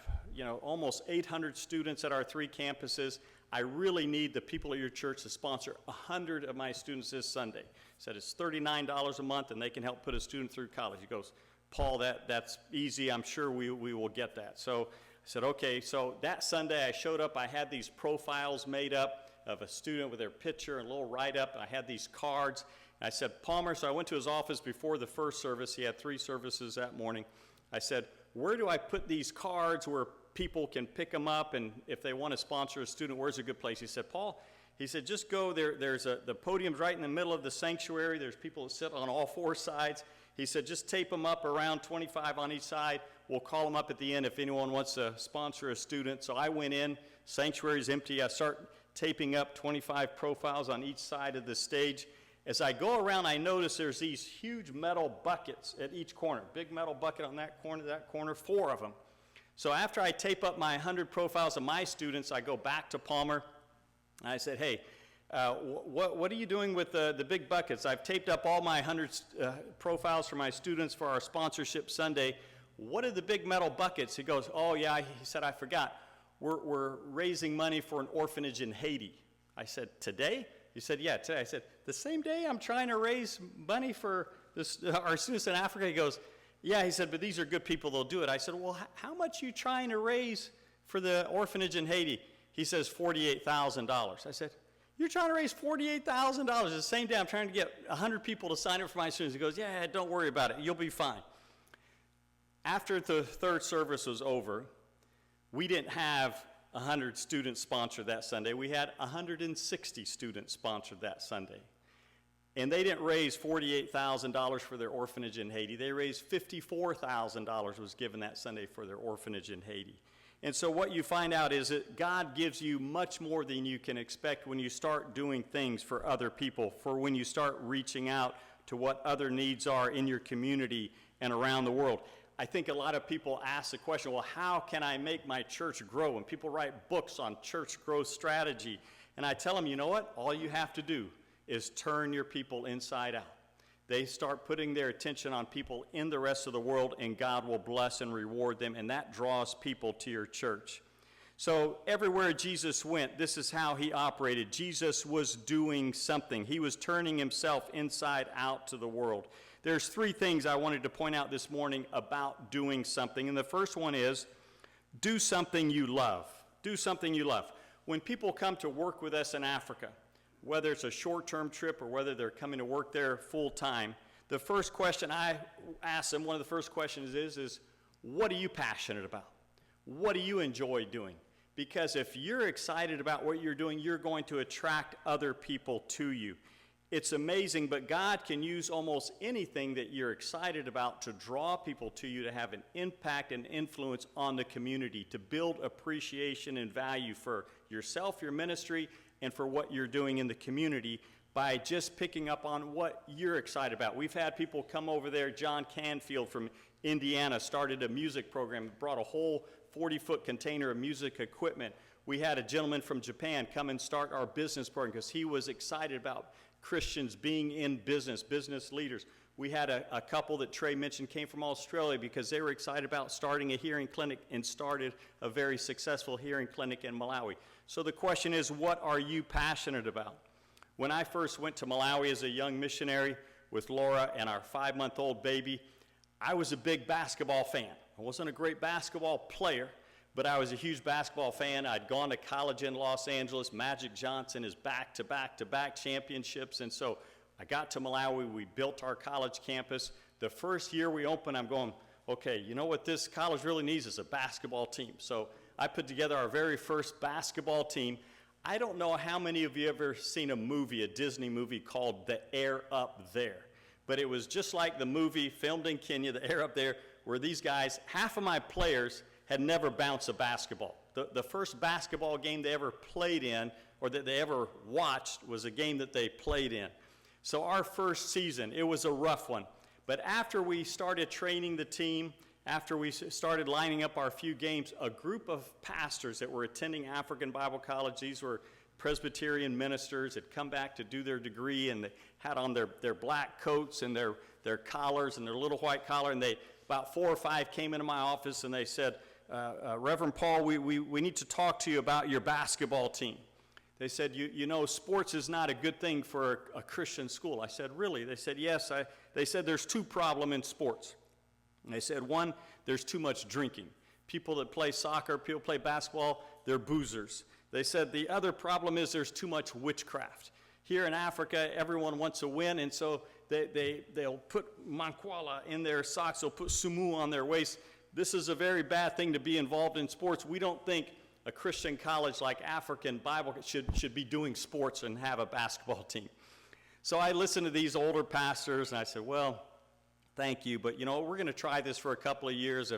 S4: almost 800 students at our 3 campuses. I really need the people at your church to sponsor 100 of my students this Sunday. He said, it's $39 a month, and they can help put a student through college. He goes, Paul, that's easy. I'm sure we will get that. So I said, okay. So that Sunday I showed up. I had these profiles made up of a student with their picture and a little write-up. I had these cards. And I said, Palmer, so I went to his office before the first service. He had 3 services that morning. I said, where do I put these cards where people can pick them up, and if they want to sponsor a student, where's a good place? He said, Paul, he said, just go there. The podium's right in the middle of the sanctuary. There's people that sit on all 4 sides. He said, just tape them up around 25 on each side. We'll call them up at the end if anyone wants to sponsor a student. So I went in, sanctuary's empty. I start taping up 25 profiles on each side of the stage. As I go around, I notice there's these huge metal buckets at each corner. Big metal bucket on that corner, 4 of them. So after I tape up my 100 profiles of my students, I go back to Palmer. And I said, hey, what are you doing with the big buckets? I've taped up all my 100 profiles for my students for our sponsorship Sunday. What are the big metal buckets? He goes, oh, yeah, he said, I forgot. We're raising money for an orphanage in Haiti. I said, today? He said, yeah, today. I said, the same day I'm trying to raise money for our students in Africa? He goes, yeah, he said, but these are good people, they'll do it. I said, well, how much are you trying to raise for the orphanage in Haiti? He says, $48,000. I said, you're trying to raise $48,000 the same day I'm trying to get 100 people to sign up for my students. He goes, yeah, don't worry about it. You'll be fine. After the 3rd service was over, we didn't have 100 students sponsored that Sunday. We had 160 students sponsored that Sunday. And they didn't raise $48,000 for their orphanage in Haiti. They raised $54,000 was given that Sunday for their orphanage in Haiti. And so what you find out is that God gives you much more than you can expect when you start doing things for other people, for when you start reaching out to what other needs are in your community and around the world. I think a lot of people ask the question, well, how can I make my church grow? And people write books on church growth strategy. And I tell them, you know what? All you have to do is turn your people inside out. They start putting their attention on people in the rest of the world, and God will bless and reward them, and that draws people to your church. So everywhere Jesus went, this is how he operated. Jesus was doing something. He was turning himself inside out to the world. There's 3 things I wanted to point out this morning about doing something, and the first one is do something you love. Do something you love. When people come to work with us in Africa, whether it's a short-term trip or whether they're coming to work there full-time, the first question I ask them, one of the first questions is what are you passionate about? What do you enjoy doing? Because if you're excited about what you're doing, you're going to attract other people to you. It's amazing, but God can use almost anything that you're excited about to draw people to you, to have an impact and influence on the community, to build appreciation and value for yourself, your ministry, and for what you're doing in the community by just picking up on what you're excited about. We've had people come over there. John Canfield from Indiana started a music program, brought a whole 40-foot container of music equipment. We had a gentleman from Japan come and start our business program because he was excited about Christians being in business leaders. We had a couple that Trey mentioned came from Australia because they were excited about starting a hearing clinic and started a very successful hearing clinic in Malawi. So the question is, what are you passionate about? When I first went to Malawi as a young missionary with Laura and our 5-month-old baby, I was a big basketball fan. I wasn't a great basketball player, but I was a huge basketball fan. I'd gone to college in Los Angeles. Magic Johnson is back-to-back championships. And so I got to Malawi. We built our college campus. The first year we opened, I'm going, okay, you know what this college really needs is a basketball team. So I put together our very first basketball team. I don't know how many of you ever seen a movie, a Disney movie called The Air Up There. But it was just like the movie filmed in Kenya, The Air Up There, where these guys, half of my players had never bounced a basketball. The first basketball game they ever played in or that they ever watched was a game that they played in. So our first season, it was a rough one. But after we started training the team, after we started lining up our few games, a group of pastors that were attending African Bible College, these were Presbyterian ministers, had come back to do their degree, and they had on their black coats and their collars and their little white collar, and about 4 or 5 came into my office and they said, Reverend Paul, we need to talk to you about your basketball team. They said, you know, sports is not a good thing for a Christian school. I said, really? They said, yes. They said there's 2 problems in sports. And they said, one, there's too much drinking. People that play soccer, people play basketball, they're boozers. They said the other problem is there's too much witchcraft. Here in Africa, everyone wants to win, and so they'll put mankwala in their socks, they'll put sumu on their waist. This is a very bad thing to be involved in sports. We don't think a Christian college like African Bible should be doing sports and have a basketball team. So I listened to these older pastors, and I said, well, thank you, but you know, we're going to try this for a couple of years.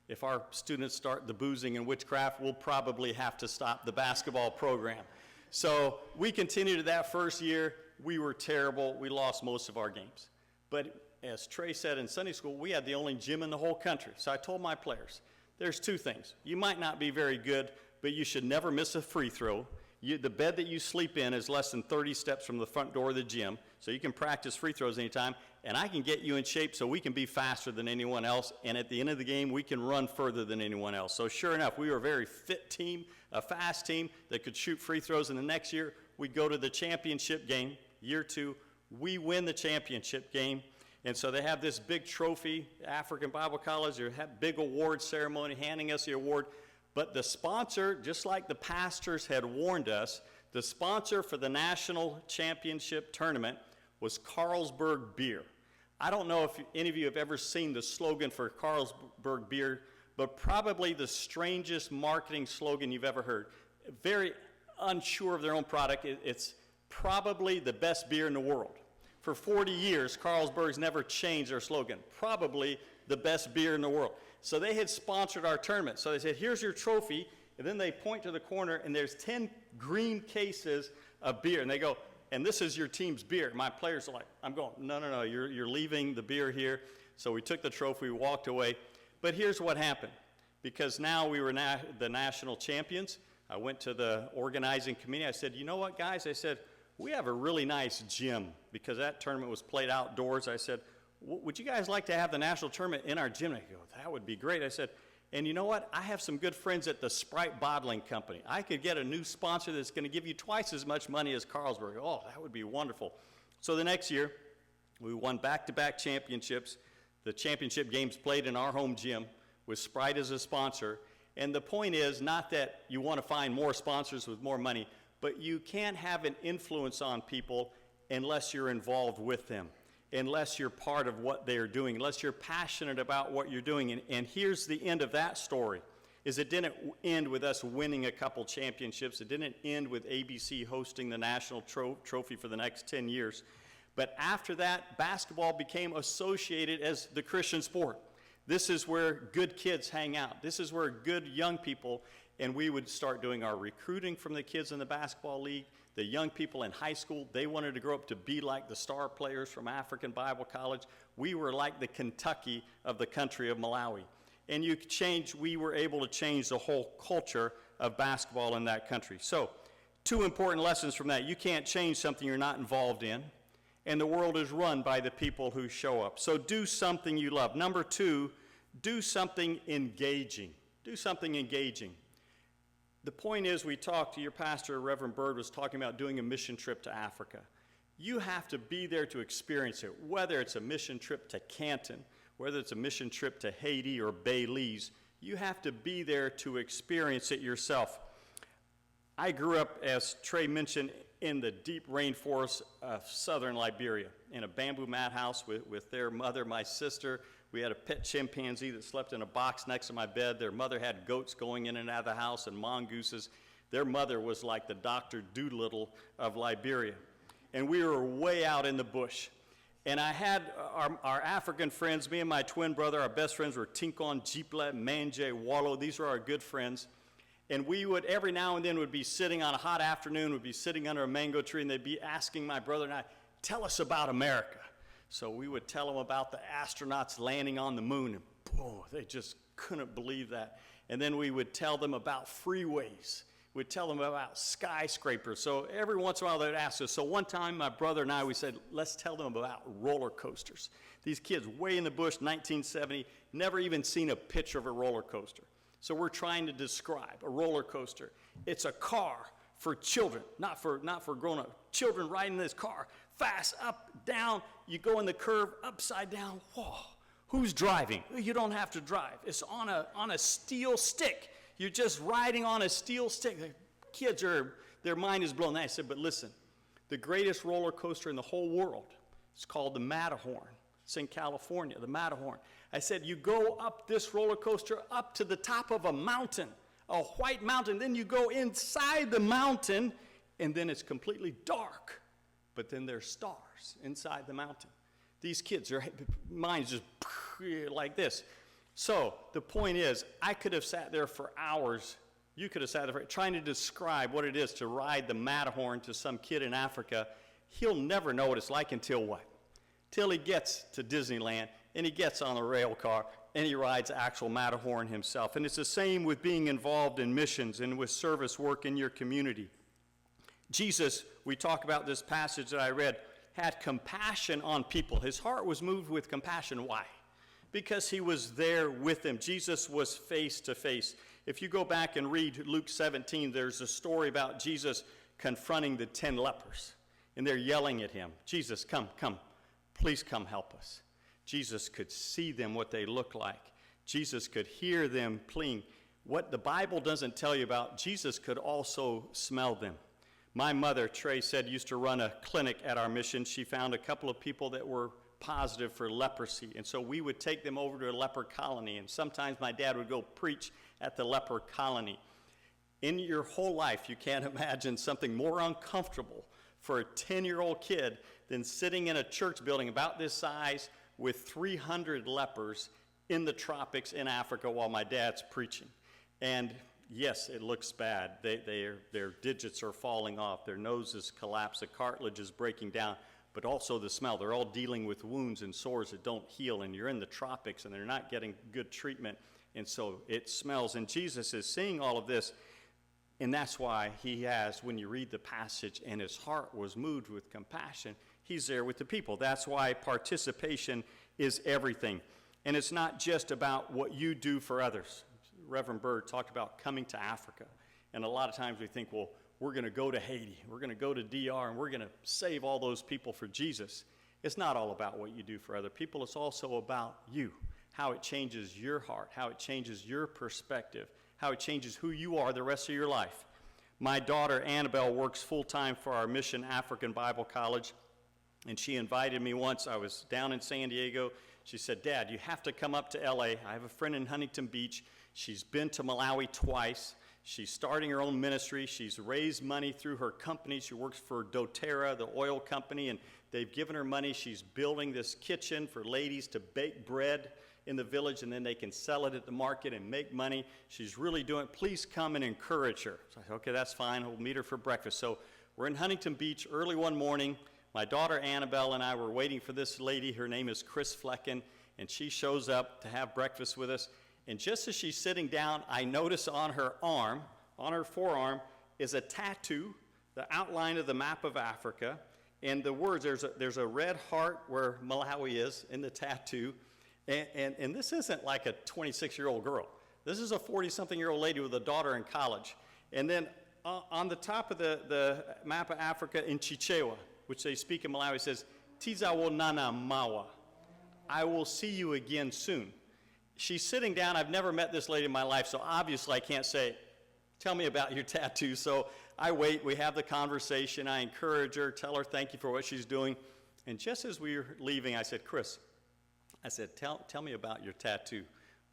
S4: If our students start the boozing and witchcraft, we'll probably have to stop the basketball program. So we continued that first year. We were terrible. We lost most of our games. But as Trey said in Sunday school, we had the only gym in the whole country. So I told my players, there's 2 things. You might not be very good, but you should never miss a free throw. The bed that you sleep in is less than 30 steps from the front door of the gym, so you can practice free throws anytime, and I can get you in shape so we can be faster than anyone else, and at the end of the game, we can run further than anyone else. So sure enough, we were a very fit team, a fast team that could shoot free throws, and the next year, we go to the championship game, year 2, we win the championship game, and so they have this big trophy, African Bible College, they have big award ceremony handing us the award. But the sponsor, just like the pastors had warned us, the sponsor for the national championship tournament was Carlsberg Beer. I don't know if any of you have ever seen the slogan for Carlsberg Beer, but probably the strangest marketing slogan you've ever heard. Very unsure of their own product. It's probably the best beer in the world. For 40 years, Carlsberg's never changed their slogan. Probably the best beer in the world. So they had sponsored our tournament. So they said, here's your trophy. And then they point to the corner, and there's 10 green cases of beer. And they go, and this is your team's beer. My players are like, I'm going, no, you're leaving the beer here. So we took the trophy, we walked away. But here's what happened. Because now we were the national champions, I went to the organizing committee. I said, you know what, guys? I said, we have a really nice gym. Because that tournament was played outdoors. I said, would you guys like to have the national tournament in our gym? And I go, that would be great. I said, and you know what? I have some good friends at the Sprite Bottling Company. I could get a new sponsor that's going to give you twice as much money as Carlsberg. Oh, that would be wonderful. So the next year, we won back-to-back championships. The championship games played in our home gym with Sprite as a sponsor. And the point is not that you want to find more sponsors with more money, but you can't have an influence on people unless you're involved with them, unless you're part of what they're doing, unless you're passionate about what you're doing. And here's the end of that story, is it didn't end with us winning a couple championships. It didn't end with ABC hosting the national trophy for the next 10 years. But after that, basketball became associated as the Christian sport. This is where good kids hang out. This is where good young people, and we would start doing our recruiting from the kids in the basketball league. The young people in high school, they wanted to grow up to be like the star players from African Bible College. We were like the Kentucky of the country of Malawi. And we were able to change the whole culture of basketball in that country. So, 2 important lessons from that. You can't change something you're not involved in. And the world is run by the people who show up. So do something you love. Number 2, do something engaging. Do something engaging. The point is, we talked to your pastor, Reverend Bird, was talking about doing a mission trip to Africa. You have to be there to experience it, whether it's a mission trip to Canton, whether it's a mission trip to Haiti or Belize. You have to be there to experience it yourself. I grew up, as Trey mentioned, in the deep rainforests of southern Liberia in a bamboo mat house with their mother, my sister. We had a pet chimpanzee that slept in a box next to my bed. Their mother had goats going in and out of the house and mongooses. Their mother was like the Dr. Doolittle of Liberia. And we were way out in the bush. And I had our African friends, me and my twin brother, our best friends were Tinkon, Jipla, Manje, Wallo. These were our good friends. And we would, every now and then, would be sitting on a hot afternoon, would be sitting under a mango tree, and they'd be asking my brother and I, tell us about America. So we would tell them about the astronauts landing on the moon, and boom, they just couldn't believe that. And then we would tell them about freeways. We'd tell them about skyscrapers. So every once in a while they'd ask us. So one time my brother and I, we said, let's tell them about roller coasters. These kids way in the bush, 1970, never even seen a picture of a roller coaster. So we're trying to describe a roller coaster. It's a car for children, not for grown-up. Children riding this car, fast, up, down. You go in the curve, upside down. Whoa, who's driving? You don't have to drive. It's on a steel stick. You're just riding on a steel stick. The kids their mind is blown. I said, but listen, the greatest roller coaster in the whole world is called the Matterhorn. It's in California, the Matterhorn. I said, you go up this roller coaster up to the top of a mountain, a white mountain. Then you go inside the mountain, and then it's completely dark. But then there's stars inside the mountain. These kids, their minds just like this. So the point is, I could have sat there for hours. You could have sat there trying to describe what it is to ride the Matterhorn to some kid in Africa. He'll never know what it's like until what? Till he gets to Disneyland, and he gets on a rail car, and he rides actual Matterhorn himself. And it's the same with being involved in missions and with service work in your community. Jesus, we talk about this passage that I read, had compassion on people. His heart was moved with compassion. Why? Because he was there with them. Jesus was face to face. If you go back and read Luke 17, there's a story about Jesus confronting the 10 lepers. And they're yelling at him, Jesus, come, please come help us. Jesus could see them, what they look like. Jesus could hear them pleading. What the Bible doesn't tell you about, Jesus could also smell them. My mother, Trey said, used to run a clinic at our mission. She found a couple of people that were positive for leprosy. And so we would take them over to a leper colony. And sometimes my dad would go preach at the leper colony. In your whole life, you can't imagine something more uncomfortable for a 10-year-old kid than sitting in a church building about this size with 300 lepers in the tropics in Africa while my dad's preaching. And yes, it looks bad. Their digits are falling off. Their noses collapse. The cartilage is breaking down. But also the smell. They're all dealing with wounds and sores that don't heal. And you're in the tropics, and they're not getting good treatment. And so it smells. And Jesus is seeing all of this. And that's why he has, when you read the passage, and his heart was moved with compassion, he's there with the people. That's why participation is everything. And it's not just about what you do for others. Reverend Bird talked about coming to Africa. And a lot of times we think, well, we're going to go to Haiti, we're going to go to DR, and we're going to save all those people for Jesus. It's not all about what you do for other people. It's also about you, how it changes your heart, how it changes your perspective, how it changes who you are the rest of your life. My daughter, Annabelle, works full-time for our Mission African Bible College, and she invited me once. I was down in San Diego. She said, Dad, you have to come up to LA. I have a friend in Huntington Beach. She's been to Malawi twice. She's starting her own ministry. She's raised money through her company. She works for doTERRA, the oil company, and they've given her money. She's building this kitchen for ladies to bake bread in the village, and then they can sell it at the market and make money. She's really doing it. Please come and encourage her. So I said, okay, that's fine. We'll meet her for breakfast. So we're in Huntington Beach early one morning. My daughter Annabelle and I were waiting for this lady. Her name is Chris Flecken, and she shows up to have breakfast with us. And just as she's sitting down, I notice on her arm, on her forearm, is a tattoo, the outline of the map of Africa, and the words, there's a red heart where Malawi is in the tattoo. And this isn't like a 26-year-old girl. This is a 40-something-year-old lady with a daughter in college. And then on the top of the map of Africa in Chichewa, which they speak in Malawi, it says, Tizawo Nana Mawa. I will see you again soon. She's sitting down. I've never met this lady in my life, so obviously I can't say, tell me about your tattoo. So I wait, we have the conversation, I encourage her, tell her thank you for what she's doing. And just as we were leaving, I said, Chris, I said, tell me about your tattoo.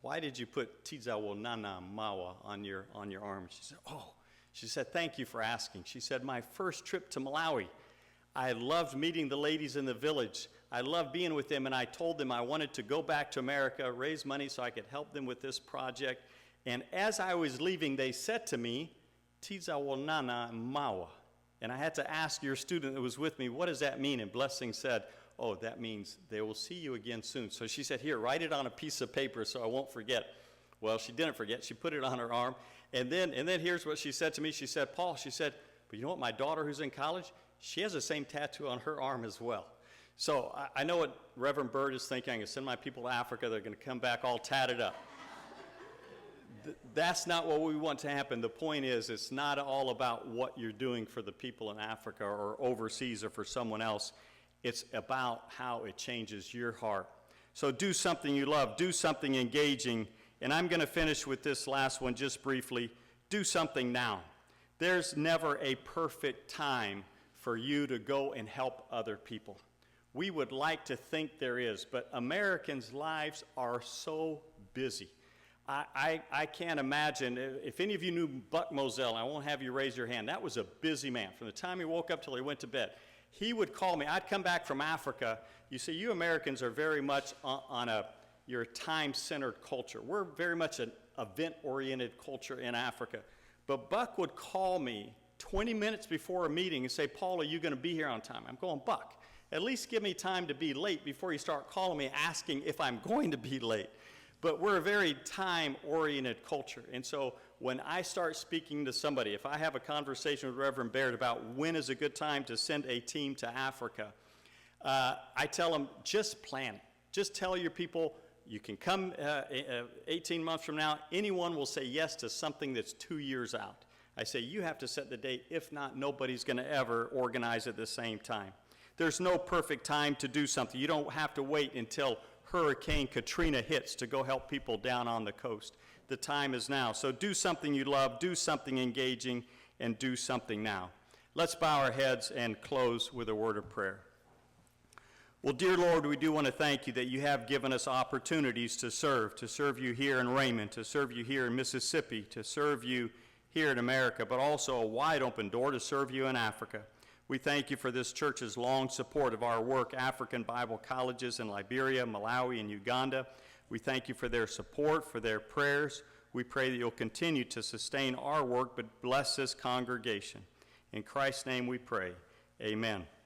S4: Why did you put Tizawo Nana Mawa on your arm? She said, oh. She said, thank you for asking. She said, my first trip to Malawi, I loved meeting the ladies in the village. I loved being with them, and I told them I wanted to go back to America, raise money so I could help them with this project. And as I was leaving, they said to me, Tizawo Nana Mawa. And I had to ask your student that was with me, what does that mean? And Blessing said, oh, that means they will see you again soon. So she said, here, write it on a piece of paper so I won't forget. Well, she didn't forget. She put it on her arm. And then here's what she said to me. She said, Paul, she said, but you know what, my daughter who's in college, she has the same tattoo on her arm as well. So I know what Reverend Bird is thinking. I'm going to send my people to Africa. They're going to come back all tatted up. That's not what we want to happen. The point is, it's not all about what you're doing for the people in Africa or overseas or for someone else. It's about how it changes your heart. So do something you love. Do something engaging. And I'm going to finish with this last one just briefly. Do something now. There's never a perfect time for you to go and help other people. We would like to think there is, but Americans' lives are so busy. I can't imagine, if any of you knew Buck Moselle, I won't have you raise your hand, that was a busy man. From the time he woke up till he went to bed, he would call me. I'd come back from Africa. You see, you Americans are very much on your time-centered culture. We're very much an event-oriented culture in Africa. But Buck would call me 20 minutes before a meeting and say, Paul, are you going to be here on time? I'm going, Buck, at least give me time to be late before you start calling me asking if I'm going to be late. But we're a very time-oriented culture. And so when I start speaking to somebody, if I have a conversation with Reverend Baird about when is a good time to send a team to Africa, I tell them, just plan it. Just tell your people, you can come 18 months from now. Anyone will say yes to something that's 2 years out. I say, you have to set the date. If not, nobody's going to ever organize at the same time. There's no perfect time to do something. You don't have to wait until Hurricane Katrina hits to go help people down on the coast. The time is now. So do something you love, do something engaging, and do something now. Let's bow our heads and close with a word of prayer. Well, dear Lord, we do want to thank you that you have given us opportunities to serve you here in Raymond, to serve you here in Mississippi, to serve you here in America, but also a wide open door to serve you in Africa. We thank you for this church's long support of our work, African Bible colleges in Liberia, Malawi, and Uganda. We thank you for their support, for their prayers. We pray that you'll continue to sustain our work, but bless this congregation. In Christ's name we pray. Amen.